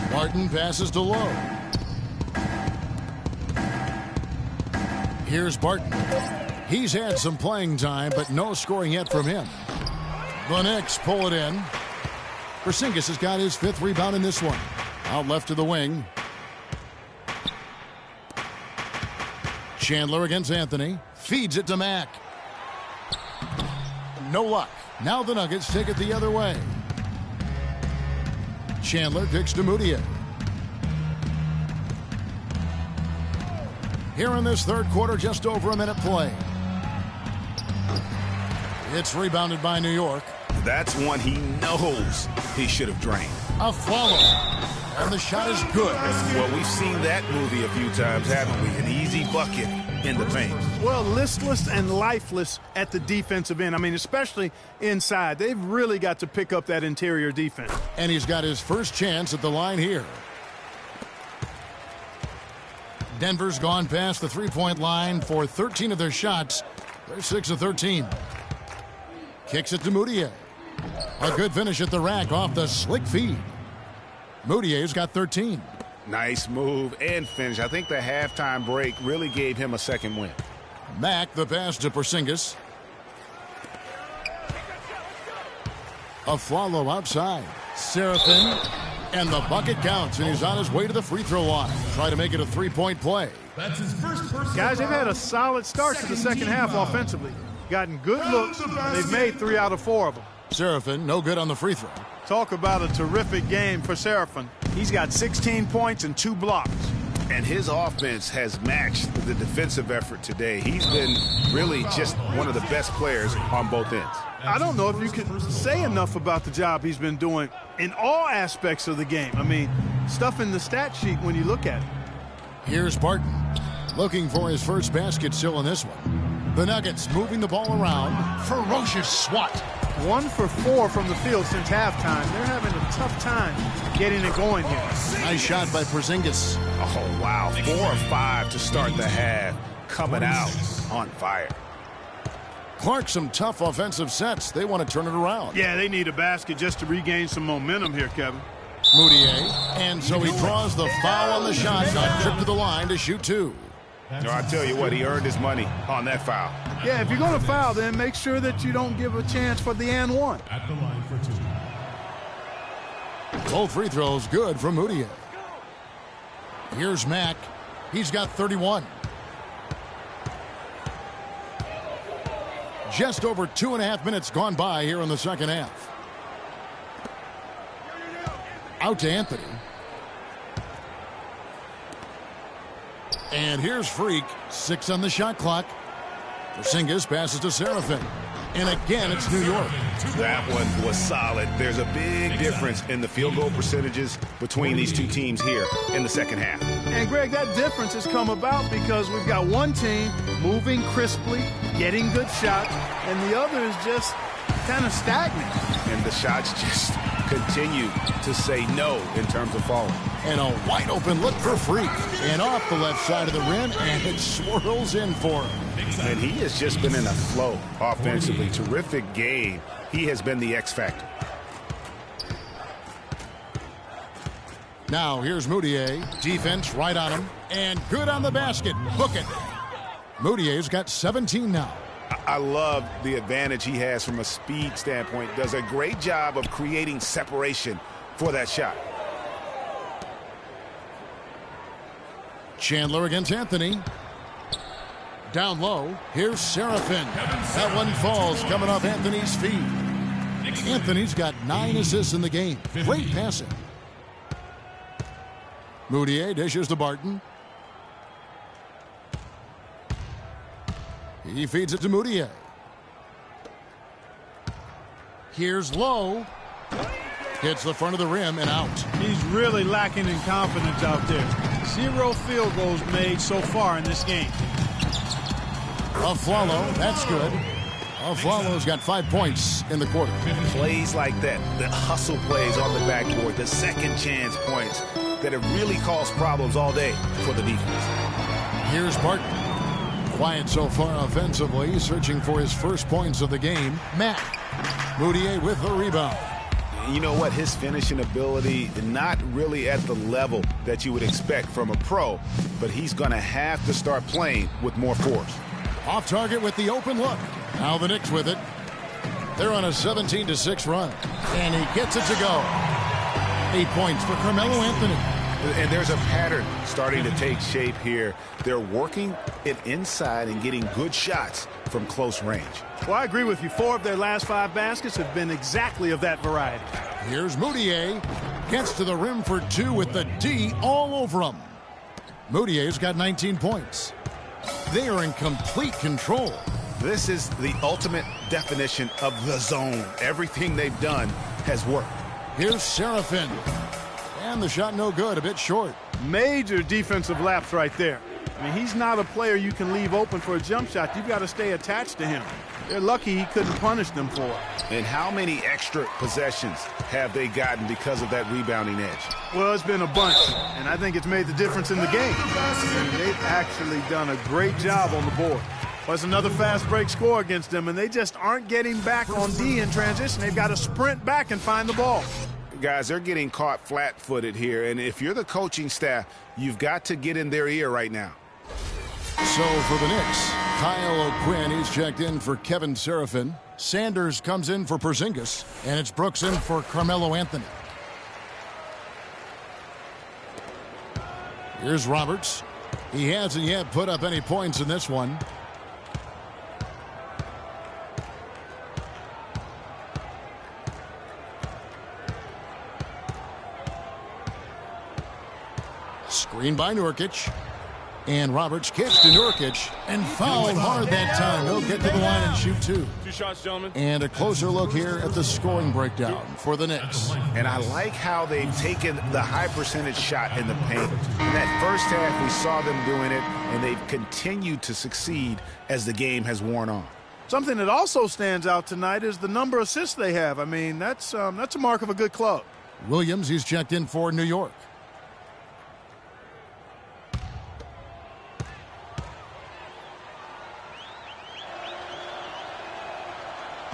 Barton passes to Lowe. Here's Barton. He's had some playing time, but no scoring yet from him. The Knicks pull it in. Porzingis has got his 5th rebound in this one. Out left to the wing. Chandler against Anthony. Feeds it to Mack. No luck. Now the Nuggets take it the other way. Chandler kicks to Moutier. Here in this third quarter, just over a minute play. It's rebounded by New York. That's one he knows he should have drained. A follow. And the shot is good. Well, we've seen that movie a few times, haven't we? An easy bucket in the paint. Well, listless and lifeless at the defensive end. I mean, especially inside. They've really got to pick up that interior defense. And he's got his first chance at the line here. Denver's gone past the three-point line for 13 of their shots. They're 6 of 13. Kicks it to Moutier. A good finish at the rack off the slick feed. Moutier's got 13. Nice move and finish. I think the halftime break really gave him a second win. Mack the pass to Porzingis. A follow outside. Seraphin. And the bucket counts, and he's on his way to the free throw line. Try to make it a 3-point play. That's his first Guys, they've had a solid start to the second half offensively. Gotten good looks. They've made 3 out of 4 of them. Seraphin, no good on the free throw. Talk about a terrific game for Seraphin. He's got 16 points and 2 blocks. And his offense has matched the defensive effort today. He's been really just one of the best players on both ends. I don't know if you can say enough about the job he's been doing in all aspects of the game. I mean, stuff in the stat sheet when you look at it. Here's Barton looking for his first basket still in this one. The Nuggets moving the ball around. Ferocious swat. 1 for 4 from the field since halftime. They're having a tough time getting it going here. Nice shot by Porzingis. Oh, wow. 4 of 5 to start the half. Coming out on fire. Clark, some tough offensive sets. They want to turn it around. Yeah, they need a basket just to regain some momentum here, Kevin. Moutier. And so he draws the foul on the shot. Not trip to the line to shoot 2. No, I tell you what, he earned his money on that foul. Yeah, if you're going to foul, then make sure that you don't give a chance for the and one. At the line for 2. Both free throws good from Moutier. Here's Mack. He's got 31. Just over 2.5 minutes gone by here in the second half. Out to Anthony. And here's Freak. 6 on the shot clock. Porzingis passes to Seraphin. And again, it's New York. That one was solid. There's a big difference in the field goal percentages between these two teams here in the second half. And, Greg, that difference has come about because we've got one team moving crisply, getting good shots, and the other is just kind of stagnant. And the shots just continue to say no in terms of falling. And a wide open look for Freak. And off the left side of the rim, and it swirls in for him. And he has just been in a flow offensively. Terrific game. He has been the X factor. Now here's Moutier. Defense right on him. And good on the basket. Book it. Moutier's got 17 now. I love the advantage he has from a speed standpoint. Does a great job of creating separation for that shot. Chandler against Anthony. Down low, here's Seraphin. That one falls, coming off Anthony's feet. Anthony's got 9 assists in the game. Great passing. Moutier dishes to Barton. He feeds it to Moutier. Here's Lowe. Hits the front of the rim and out. He's really lacking in confidence out there. 0 field goals made so far in this game. Aflalo, that's good. Aflalo's got 5 points in the quarter. Plays like that, the hustle plays on the backboard, the second chance points that have really caused problems all day for the defense. Here's Barton. Quiet so far offensively, searching for his first points of the game. Matt. Moutier with the rebound. You know what? His finishing ability, not really at the level that you would expect from a pro, but he's going to have to start playing with more force. Off target with the open look. Now the Knicks with it. They're on a 17-6 run. And he gets it to go. 8 points for Carmelo Anthony. And there's a pattern starting to take shape here. They're working it inside and getting good shots from close range. Well, I agree with you. 4 of their last 5 baskets have been exactly of that variety. Here's Moutier. Gets to the rim for 2 with the D all over him. Moutier's got 19 points. They are in complete control. This is the ultimate definition of the zone. Everything they've done has worked. Here's Seraphin. And the shot no good, a bit short. Major defensive lapse right there. I mean, he's not a player you can leave open for a jump shot. You've got to stay attached to him. They're lucky he couldn't punish them for it. And how many extra possessions have they gotten because of that rebounding edge? Well, it's been a bunch, and I think it's made the difference in the game. And they've actually done a great job on the board. Well, it's another fast break score against them, and they just aren't getting back on D in transition. They've got to sprint back and find the ball. Guys, they're getting caught flat-footed here, and if you're the coaching staff, you've got to get in their ear right now. So for the Knicks, Kyle O'Quinn, he's checked in for Kevin Seraphin. Sanders comes in for Porzingis, and it's Brooks in for Carmelo Anthony. Here's Roberts. He hasn't yet put up any points in this one. Screen by Nurkic. And Roberts kicks to Nurkic and fouled hard that time. He'll get to the line and shoot 2. 2 shots, gentlemen. And a closer look here at the scoring breakdown for the Knicks. And I like how they've taken the high percentage shot in the paint. In that first half, we saw them doing it, and they've continued to succeed as the game has worn on. Something that also stands out tonight is the number of assists they have. I mean, that's a mark of a good club. Williams, he's checked in for New York.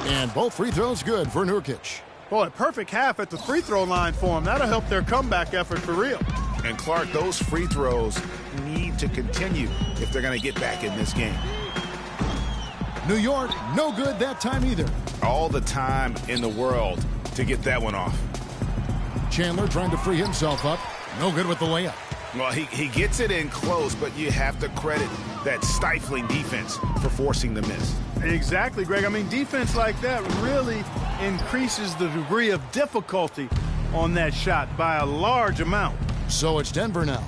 And both free throws good for Nurkic. Boy, a perfect half at the free throw line for him. That'll help their comeback effort for real. And Clark, those free throws need to continue if they're going to get back in this game. New York, no good that time either. All the time in the world to get that one off. Chandler trying to free himself up. No good with the layup. Well, he gets it in close, but you have to credit that stifling defense for forcing the miss. Exactly, Greg. I mean, defense like that really increases the degree of difficulty on that shot by a large amount. So it's Denver now.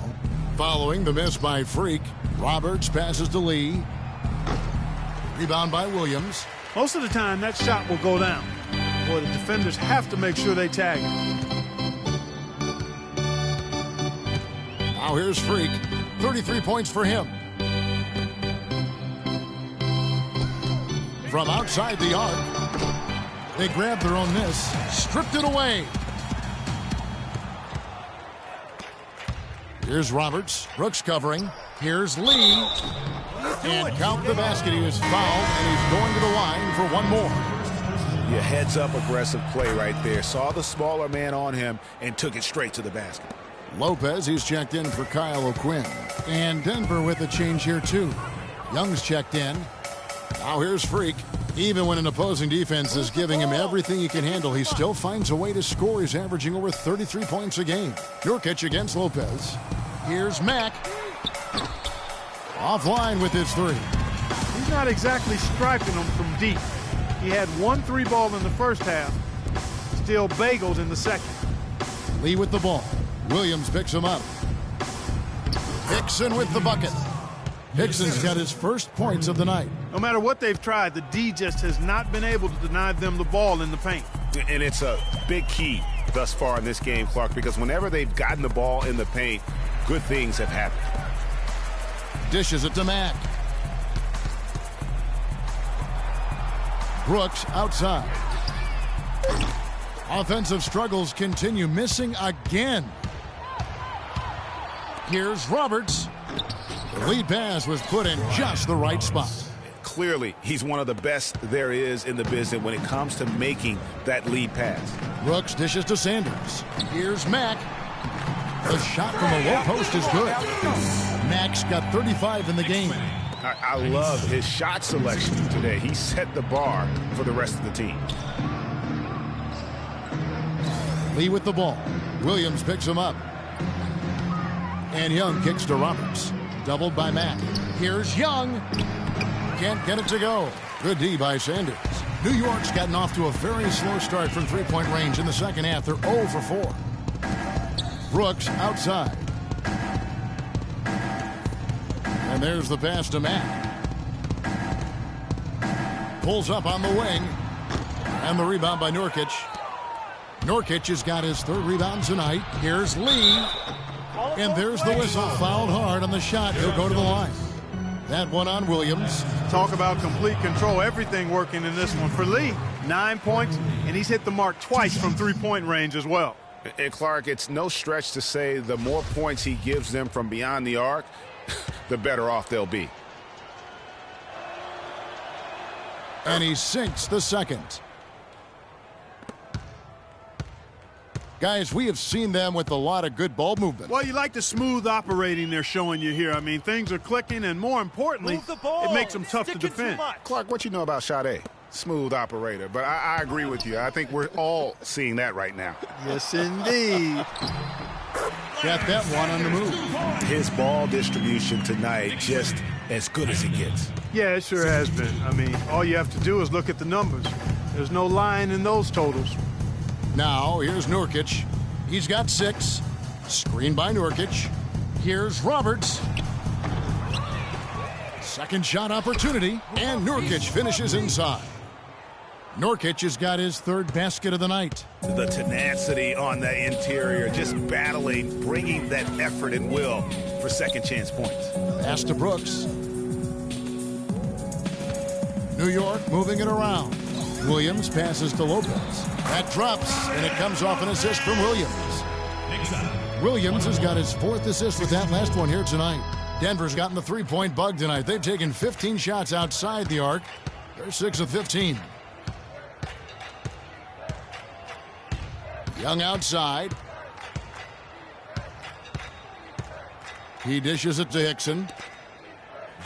Following the miss by Freak, Roberts passes to Lee. Rebound by Williams. Most of the time, that shot will go down. Boy, the defenders have to make sure they tag it. Now here's Freak. 33 points for him. From outside the arc, they grabbed their own miss, stripped it away. Here's Roberts. Brooks covering. Here's Lee. And count the basket. He was fouled, and he's going to the line for one more. Yeah, heads-up aggressive play right there. Saw the smaller man on him and took it straight to the basket. Lopez, he's checked in for Kyle O'Quinn. And Denver with a change here, too. Young's checked in. Now here's Freak. Even when an opposing defense is giving him everything he can handle, he still finds a way to score. He's averaging over 33 points a game. Nurkic against Lopez. Here's Mack. Offline with his three. He's not exactly striping them from deep. He had 1 3 ball in the first half. Still bagels in the second. Lee with the ball. Williams picks him up. Hickson with the bucket. Hickson's got his first points of the night. No matter what they've tried, the D just has not been able to deny them the ball in the paint. And it's a big key thus far in this game, Clark, because whenever they've gotten the ball in the paint, good things have happened. Dishes it to Mack. Brooks outside. Offensive struggles continue, missing again. Here's Roberts. The lead pass was put in just the right spot. Clearly, he's one of the best there is in the business when it comes to making that lead pass. Brooks dishes to Sanders. Here's Mack. The shot from the low post is good. Mack's got 35 in the game. I love his shot selection today. He set the bar for the rest of the team. Lee with the ball. Williams picks him up. And Young kicks to Roberts. Doubled by Mack. Here's Young. Can't get it to go. Good D by Sanders. New York's gotten off to a very slow start from three-point range in the second half. They're 0 for 4. Brooks outside. And there's the pass to Mack. Pulls up on the wing. And the rebound by Nurkic. Nurkic has got his third rebound tonight. Here's Lee. And there's the whistle. Fouled hard on the shot. He'll go to the line. That one on Williams. Talk about complete control. Everything working in this one. For Lee, 9 points, and he's hit the mark twice from three-point range as well. And Clark, it's no stretch to say the more points he gives them from beyond the arc, the better off they'll be. And he sinks the second. Guys, we have seen them with a lot of good ball movement. Well, you like the smooth operating they're showing you here. I mean, things are clicking, and more importantly, it makes them tough to defend. Clark, what you know about Sade? Smooth operator, but I agree with you. I think we're all seeing that right now. Yes, indeed. Got that one on the move. His ball distribution tonight just as good as it gets. Yeah, it sure has been. I mean, all you have to do is look at the numbers. There's no lying in those totals. Now, here's Nurkic. He's got 6. Screen by Nurkic. Here's Roberts. Second shot opportunity, and Nurkic finishes inside. Nurkic has got his third basket of the night. The tenacity on the interior, just battling, bringing that effort and will for second chance points. Pass to Brooks. New York moving it around. Williams passes to Lopez. That drops, and it comes off an assist from Williams. Williams has got his 4th assist with that last one here tonight. Denver's gotten the three-point bug tonight. They've taken 15 shots outside the arc. They're 6 of 15. Young outside. He dishes it to Hickson.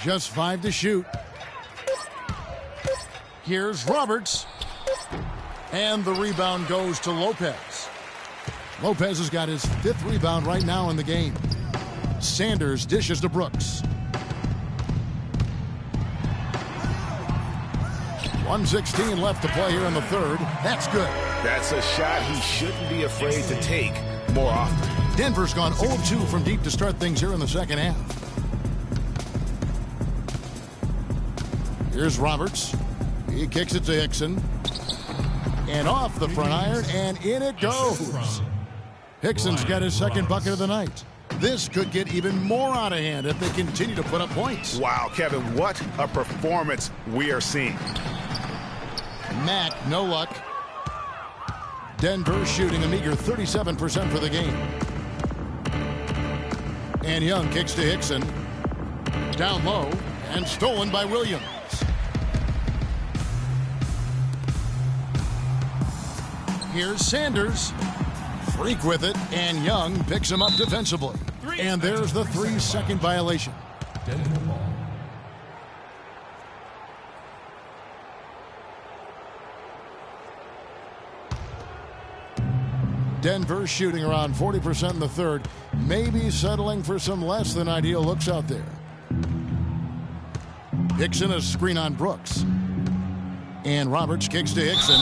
Just 5 to shoot. Here's Roberts. And the rebound goes to Lopez. Lopez has got his 5th rebound right now in the game. Sanders dishes to Brooks. 1:16 left to play here in the third. That's good. That's a shot he shouldn't be afraid to take more often. Denver's gone 0-2 from deep to start things here in the second half. Here's Roberts. He kicks it to Hickson. And off the front iron, and in it goes. Hickson's got his second bucket of the night. This could get even more out of hand if they continue to put up points. Wow, Kevin, what a performance we are seeing. Mack, no luck. Denver shooting a meager 37% for the game. And Young kicks to Hickson. Down low, and stolen by Williams. Here's Sanders. Freak with it, and Young picks him up defensively. And there's the 3-second violation. Denver shooting around 40% in the third, maybe settling for some less than ideal looks out there. Hickson, a screen on Brooks. And Roberts kicks to Hickson.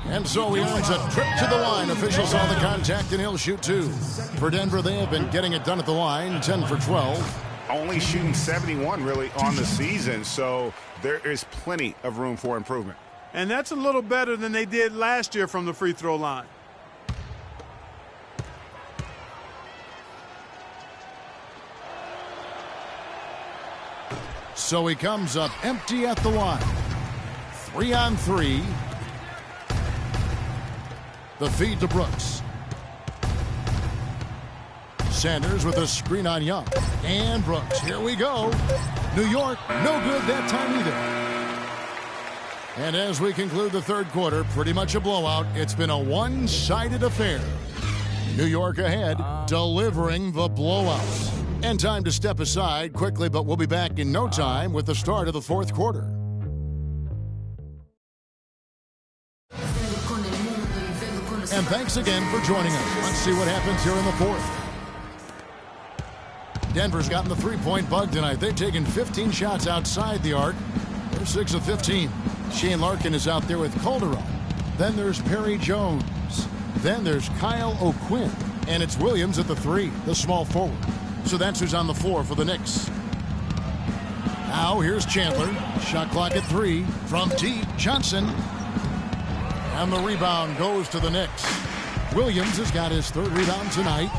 And so he earns a trip to the line. Officials saw the contact and he'll shoot 2. For Denver, they have been getting it done at the line, 10 for 12. Only shooting 71 really on the season, so there is plenty of room for improvement. And that's a little better than they did last year from the free throw line. So he comes up empty at the line. 3 on 3. The feed to Brooks. Sanders with a screen on Young. And Brooks, here we go. New York, no good that time either. And as we conclude the third quarter, pretty much a blowout. It's been a one-sided affair. New York ahead, delivering the blowout. And time to step aside quickly, but we'll be back in no time with the start of the fourth quarter. And thanks again for joining us. Let's see what happens here in the fourth. Denver's gotten the three-point bug tonight. They've taken 15 shots outside the arc. They're 6 of 15. Shane Larkin is out there with Calderon. Then there's Perry Jones. Then there's Kyle O'Quinn. And it's Williams at the 3, the small forward. So that's who's on the floor for the Knicks. Now here's Chandler. Shot clock at 3. From deep, Johnson. And the rebound goes to the Knicks. Williams has got his 3rd rebound tonight.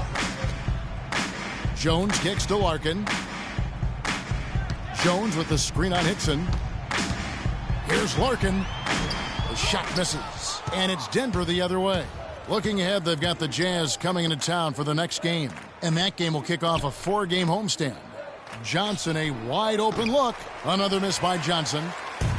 Jones kicks to Larkin. Jones with the screen on Hickson. Here's Larkin. The shot misses. And it's Denver the other way. Looking ahead, they've got the Jazz coming into town for the next game. And that game will kick off a 4-game homestand. Johnson, a wide open look. Another miss by Johnson.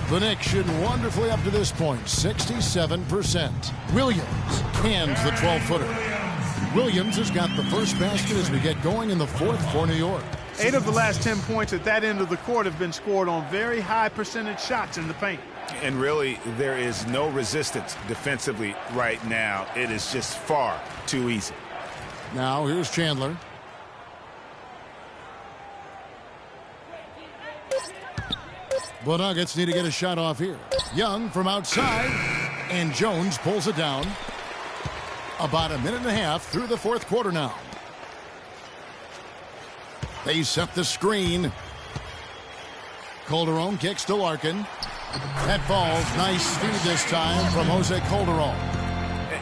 The Knicks shooting wonderfully up to this point, 67%. Williams cans the 12-footer. Williams has got the first basket as we get going in the fourth for New York. 8 of the last 10 points at that end of the court have been scored on very high percentage shots in the paint. And really, there is no resistance defensively right now. It is just far too easy. Now here's Chandler. The Nuggets need to get a shot off here. Young from outside, and Jones pulls it down. About a minute and a half through the fourth quarter now. They set the screen. Calderon kicks to Larkin. That falls. Nice speed this time from Jose Calderon.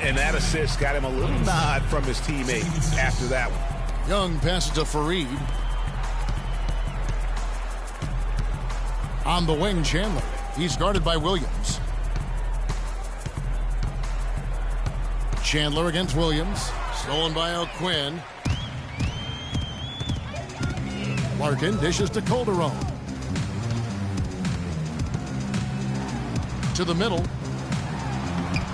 And that assist got him a little nod from his teammate after that one. Young passes to Fareed. On the wing, Chandler. He's guarded by Williams. Chandler against Williams. Stolen by O'Quinn. Larkin dishes to Calderon. To the middle.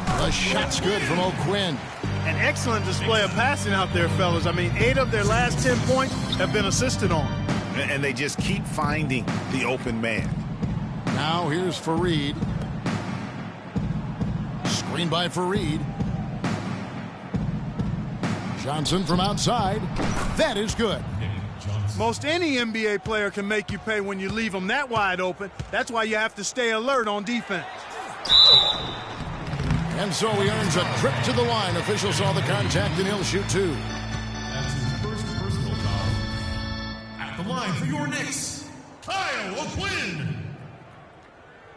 The shot's good from O'Quinn. An excellent display of passing out there, fellas. I mean, 8 of their last 10 points have been assisted on. And they just keep finding the open man. Now here's Fareed. Screen by Fareed. Johnson from outside. That is good. Most any NBA player can make you pay when you leave them that wide open. That's why you have to stay alert on defense. And so he earns a trip to the line. Officials saw the contact and he'll shoot 2. That's his first personal foul. At the line for your Knicks, Kyle O'Quinn.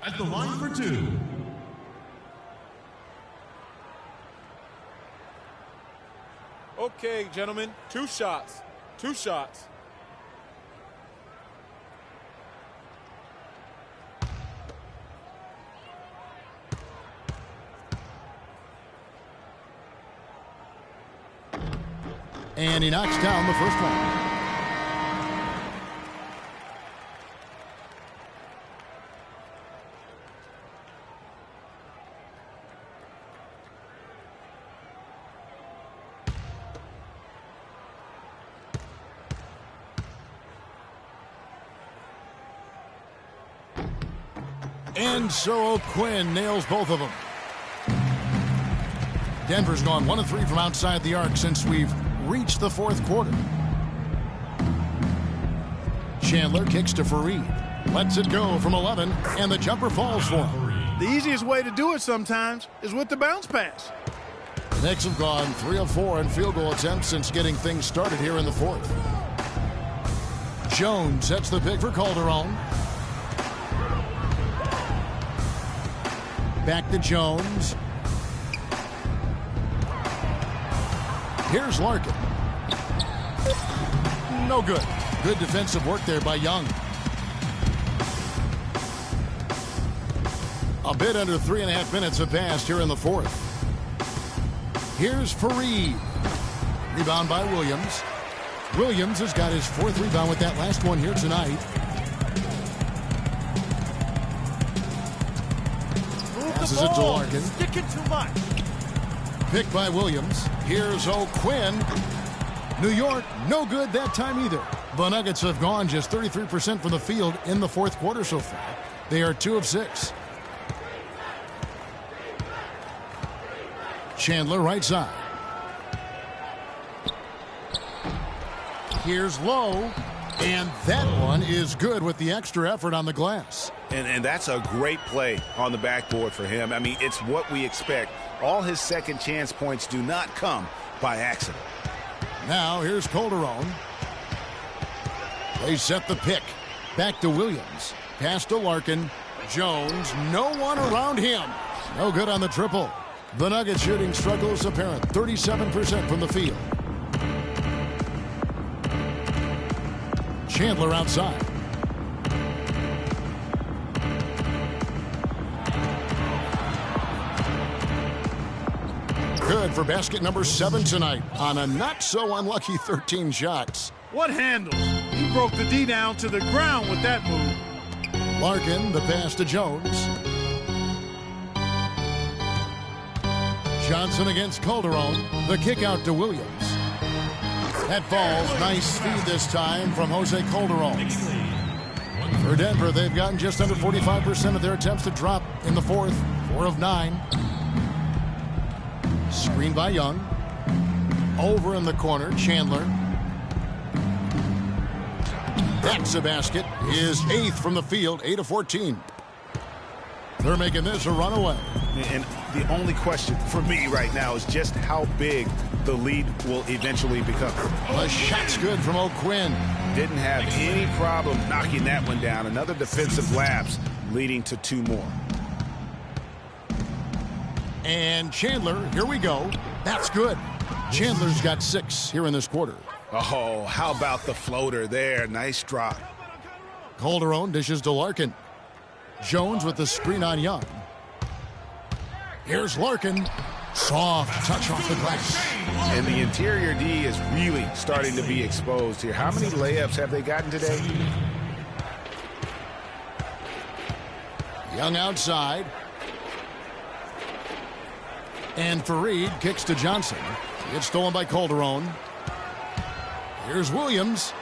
At the line for 2. Okay, gentlemen, 2 shots. 2 shots. And he knocks down the first one. And so O'Quinn nails both of them. Denver's gone 1 of 3 from outside the arc since we've reached the fourth quarter. Chandler kicks to Fareed. Lets it go from 11, and the jumper falls for him. The easiest way to do it sometimes is with the bounce pass. The Knicks have gone 3 of 4 in field goal attempts since getting things started here in the fourth. Jones sets the pick for Calderon. Back to Jones. Here's Larkin. No good. Good defensive work there by Young. A bit under 3.5 minutes have passed here in the fourth. Here's Fareed. Rebound by Williams. Williams has got his 4th rebound with that last one here tonight. Passes it to Larkin. Sticking too much. Picked by Williams. Here's O'Quinn. New York, no good that time either. The Nuggets have gone just 33% from the field in the fourth quarter so far. They are 2 of 6. Chandler right side. Here's Lowe. And that one is good with the extra effort on the glass. And that's a great play on the backboard for him. I mean, it's what we expect. All his second chance points do not come by accident. Now here's Calderon. They set the pick. Back to Williams. Pass to Larkin. Jones, no one around him. No good on the triple. The Nuggets shooting struggle is apparent. 37% from the field. Chandler outside. Good for basket number 7 tonight on a not so unlucky 13 shots. What handles? He broke the D down to the ground with that move. Larkin, the pass to Jones. Johnson against Calderon. The kick out to Williams. That falls. Nice feed this time from Jose Calderon. For Denver, they've gotten just under 45% of their attempts to drop in the fourth. 4 of 9. Screen by Young. Over in the corner, Chandler. That's a basket. His 8th from the field, 8 of 14. They're making this a runaway. And the only question for me right now is just how big the lead will eventually become. The shot's good from O'Quinn. Didn't have any problem knocking that one down. Another defensive lapse leading to 2 more. And Chandler, here we go. That's good. Chandler's got 6 here in this quarter. Oh, how about the floater there? Nice drop. Calderon dishes to Larkin. Jones with the screen on Young. Here's Larkin. Soft touch off the glass. And the interior D is really starting to be exposed here. How many layups have they gotten today? Young outside. And Fareed kicks to Johnson. It's stolen by Calderon. Here's Williams.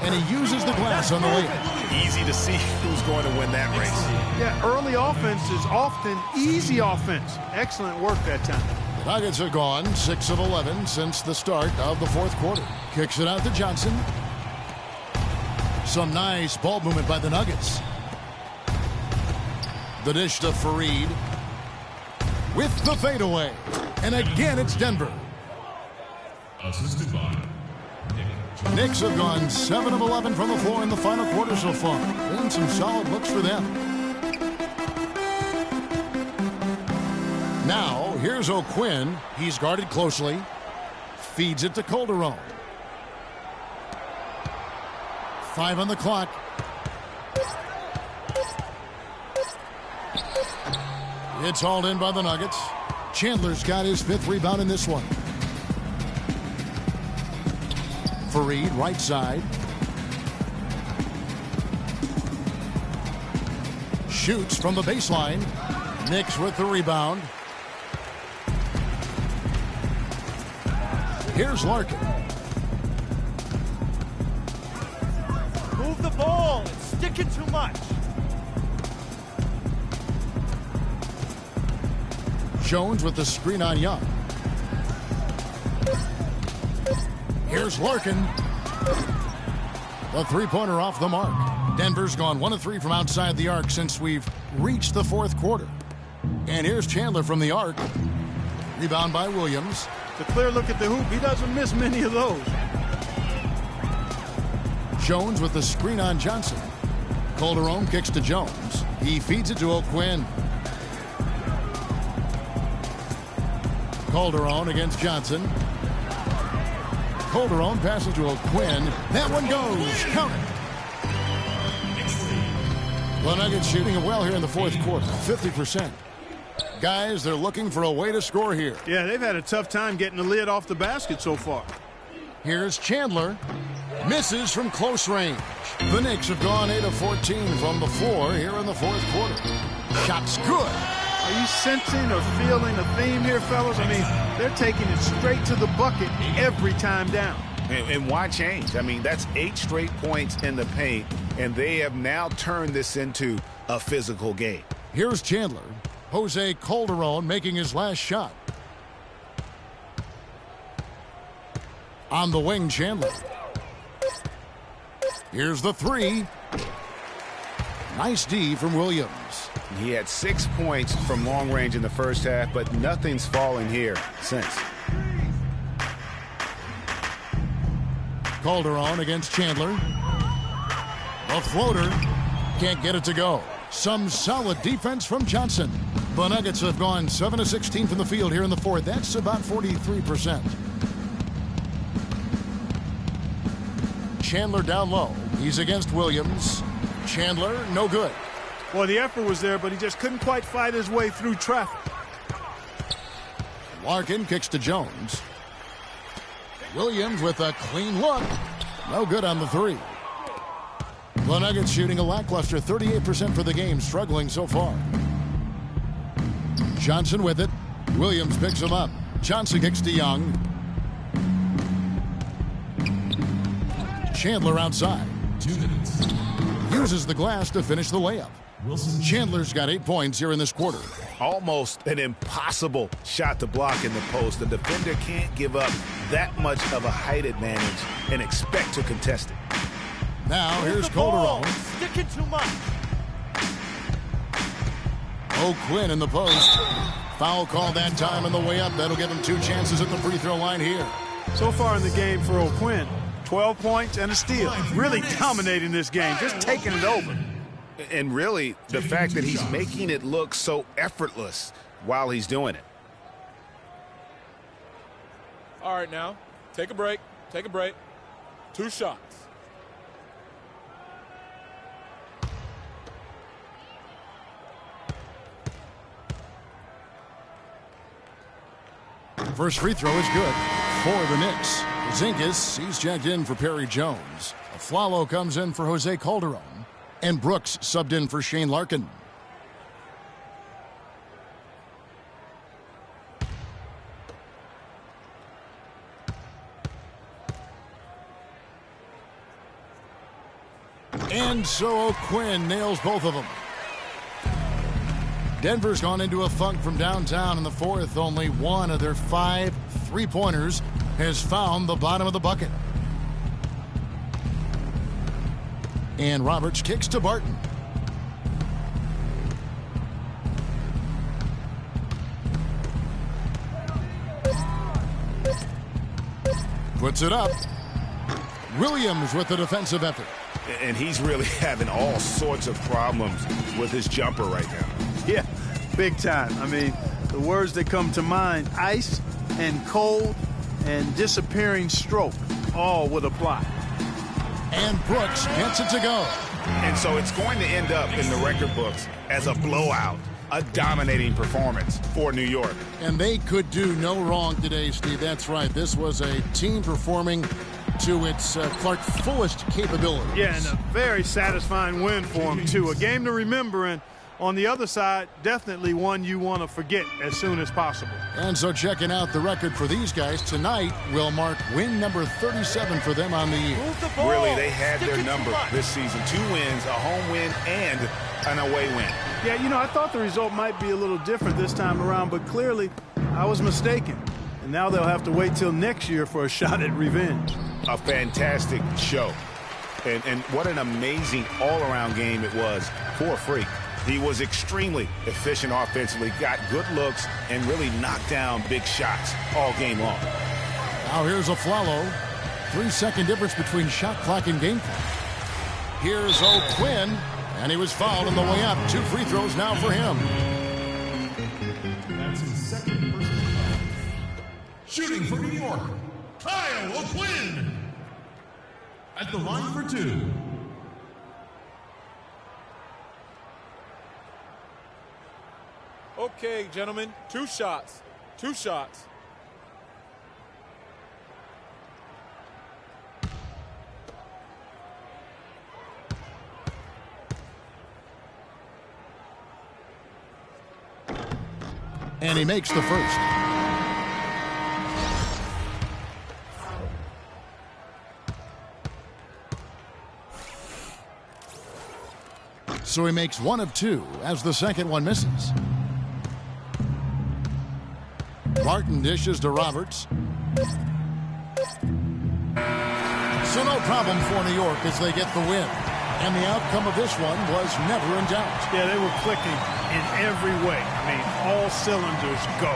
And he uses the glass on the layup. Easy to see who's going to win that race. Yeah, early offense is often easy offense. Excellent work that time. The Nuggets have gone 6 of 11 since the start of the fourth quarter. Kicks it out to Johnson. Some nice ball movement by the Nuggets. The dish to Fareed. With the fadeaway. And again, it's Denver. Assisted by Knicks have gone 7 of 11 from the floor in the final quarter so far. And some solid looks for them. Now, here's O'Quinn. He's guarded closely. Feeds it to Calderon. 5 on the clock. It's hauled in by the Nuggets. Chandler's got his 5th rebound in this one. Fareed, right side. Shoots from the baseline. Knicks with the rebound. Here's Larkin. Move the ball. It's sticking too much. Jones with the screen on Young. Here's Larkin. The three-pointer off the mark. Denver's gone 1 of 3 from outside the arc since we've reached the fourth quarter. And here's Chandler from the arc. Rebound by Williams. It's a clear look at the hoop. He doesn't miss many of those. Jones with the screen on Johnson. Calderon kicks to Jones. He feeds it to O'Quinn. Calderon against Johnson. Calderon passes to O'Quinn. That one goes. Count it. The Nuggets shooting it well here in the fourth quarter. 50%. Guys, they're looking for a way to score here. Yeah, they've had a tough time getting the lid off the basket so far. Here's Chandler. Misses from close range. The Knicks have gone 8 of 14 from the floor here in the fourth quarter. Shot's good. Are you sensing or feeling a theme here, fellas? I mean, they're taking it straight to the bucket every time down. And why change? I mean, that's 8 straight points in the paint, and they have now turned this into a physical game. Here's Chandler. Jose Calderon making his last shot. On the wing, Chandler. Here's the three. Nice D from Williams. He had 6 points from long range in the first half, but nothing's fallen here since. Calderon against Chandler. A floater. Can't get it to go. Some solid defense from Johnson. The Nuggets have gone 7 of 16 from the field here in the fourth. That's about 43%. Chandler down low. He's against Williams. Chandler, no good. Well, the effort was there, but he just couldn't quite fight his way through traffic. Larkin kicks to Jones. Williams with a clean look. No good on the three. The Nuggets shooting a lackluster 38% for the game, struggling so far. Johnson with it. Williams picks him up. Johnson kicks to Young. Chandler outside. 2 minutes. Uses the glass to finish the layup. Chandler's got 8 points here in this quarter. Almost an impossible shot to block in the post. The defender can't give up that much of a height advantage and expect to contest it. Now here's Calderon. Sticking too much. O'Quinn in the post. Foul call that time on the way up. That'll give him 2 chances at the free throw line here. So far in the game for O'Quinn, 12 points and a steal. Really dominating this game, just taking it over. And really, the fact that he's making it look so effortless while he's doing it. All right, now, take a break. Take a break. 2 shots. First free throw is good for the Knicks. Zinkis, he's checked in for Perry Jones. Flalo comes in for Jose Calderon. And Brooks subbed in for Shane Larkin. And so O'Quinn nails both of them. Denver's gone into a funk from downtown in the fourth. Only 1 of their 5 three-pointers has found the bottom of the bucket. And Roberts kicks to Barton. Puts it up. Williams with the defensive effort. And he's really having all sorts of problems with his jumper right now. Yeah, big time. I mean, the words that come to mind, ice and cold and disappearing stroke, all would apply. And Brooks gets it to go. And so it's going to end up in the record books as a blowout, a dominating performance for New York. And they could do no wrong today, Steve. That's right. This was a team performing to its Clark fullest capabilities. Yeah, and a very satisfying win for them, too. A game to remember, and on the other side, definitely one you want to forget as soon as possible. And so checking out the record for these guys tonight will mark win number 37 for them on the year. Really, they had their number this season. 2 wins, a home win, and an away win. Yeah, you know, I thought the result might be a little different this time around, but clearly I was mistaken. And And now they'll have to wait till next year for a shot at revenge. A fantastic show. And what an amazing all-around game it was for Freak. He was extremely efficient offensively, got good looks, and really knocked down big shots all game long. Now here's a Flalo. 3-second difference between shot clock and game clock. Here's O'Quinn, and he was fouled on the way up. 2 free throws now for him. That's his second personal foul. Shooting for New York, Kyle O'Quinn. At the line for 2. Okay, gentlemen, 2 shots. 2 shots. And he makes the first. So he makes 1 of 2 as the second one misses. Martin dishes to Roberts. So no problem for New York as they get the win. And the outcome of this one was never in doubt. Yeah, they were clicking in every way. I mean, all cylinders go.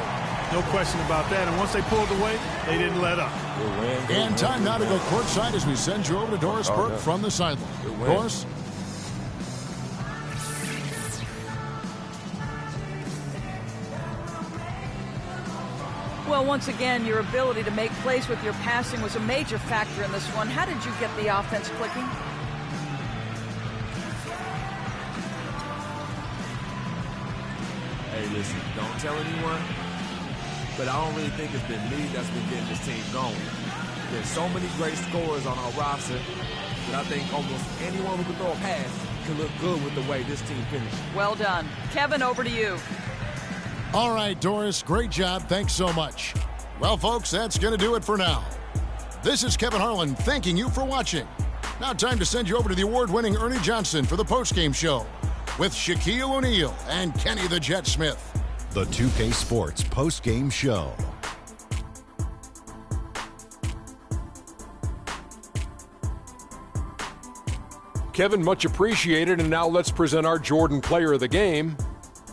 No question about that. And once they pulled away, they didn't let up. And time now to go courtside as we send you over to Doris Burke from the sideline. Doris? Well, once again, your ability to make plays with your passing was a major factor in this one. How did you get the offense clicking? Hey, listen, don't tell anyone, but I don't really think it's been me that's been getting this team going. There's so many great scorers on our roster that I think almost anyone who can throw a pass can look good with the way this team finished. Well done. Kevin, over to you. All right, Doris, great job. Thanks so much. Well, folks, that's going to do it for now. This is Kevin Harlan thanking you for watching. Now time to send you over to the award-winning Ernie Johnson for the postgame show with Shaquille O'Neal and Kenny the Jet Smith. The 2K Sports postgame show. Kevin, much appreciated. And now let's present our Jordan player of the game,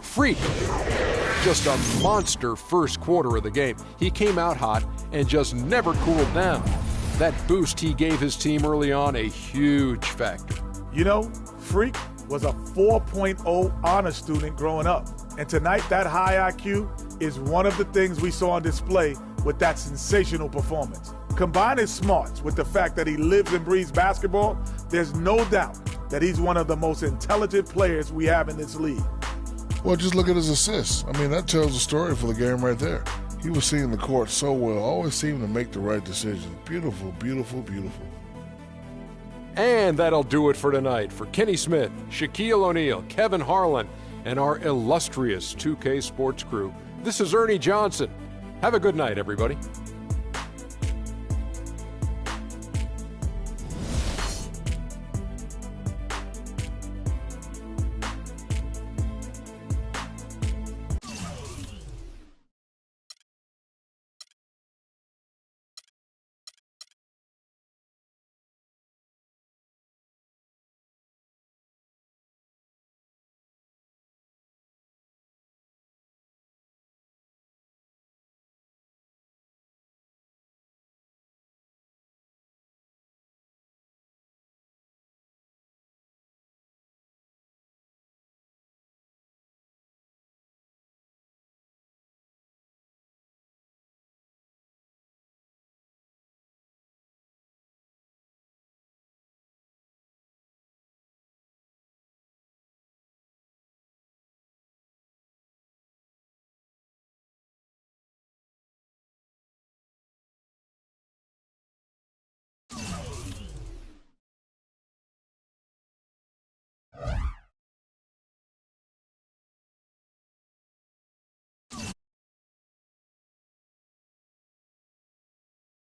Freak. Just a monster first quarter of the game. He came out hot and just never cooled down. That boost he gave his team early on, a huge factor. You know, Freak was a 4.0 honor student growing up. And tonight, that high IQ is one of the things we saw on display with that sensational performance. Combine his smarts with the fact that he lives and breathes basketball, there's no doubt that he's one of the most intelligent players we have in this league. Well, just look at his assists. I mean, that tells the story for the game right there. He was seeing the court so well, always seemed to make the right decision. Beautiful, beautiful, beautiful. And that'll do it for tonight. For Kenny Smith, Shaquille O'Neal, Kevin Harlan, and our illustrious 2K Sports crew, this is Ernie Johnson. Have a good night, everybody.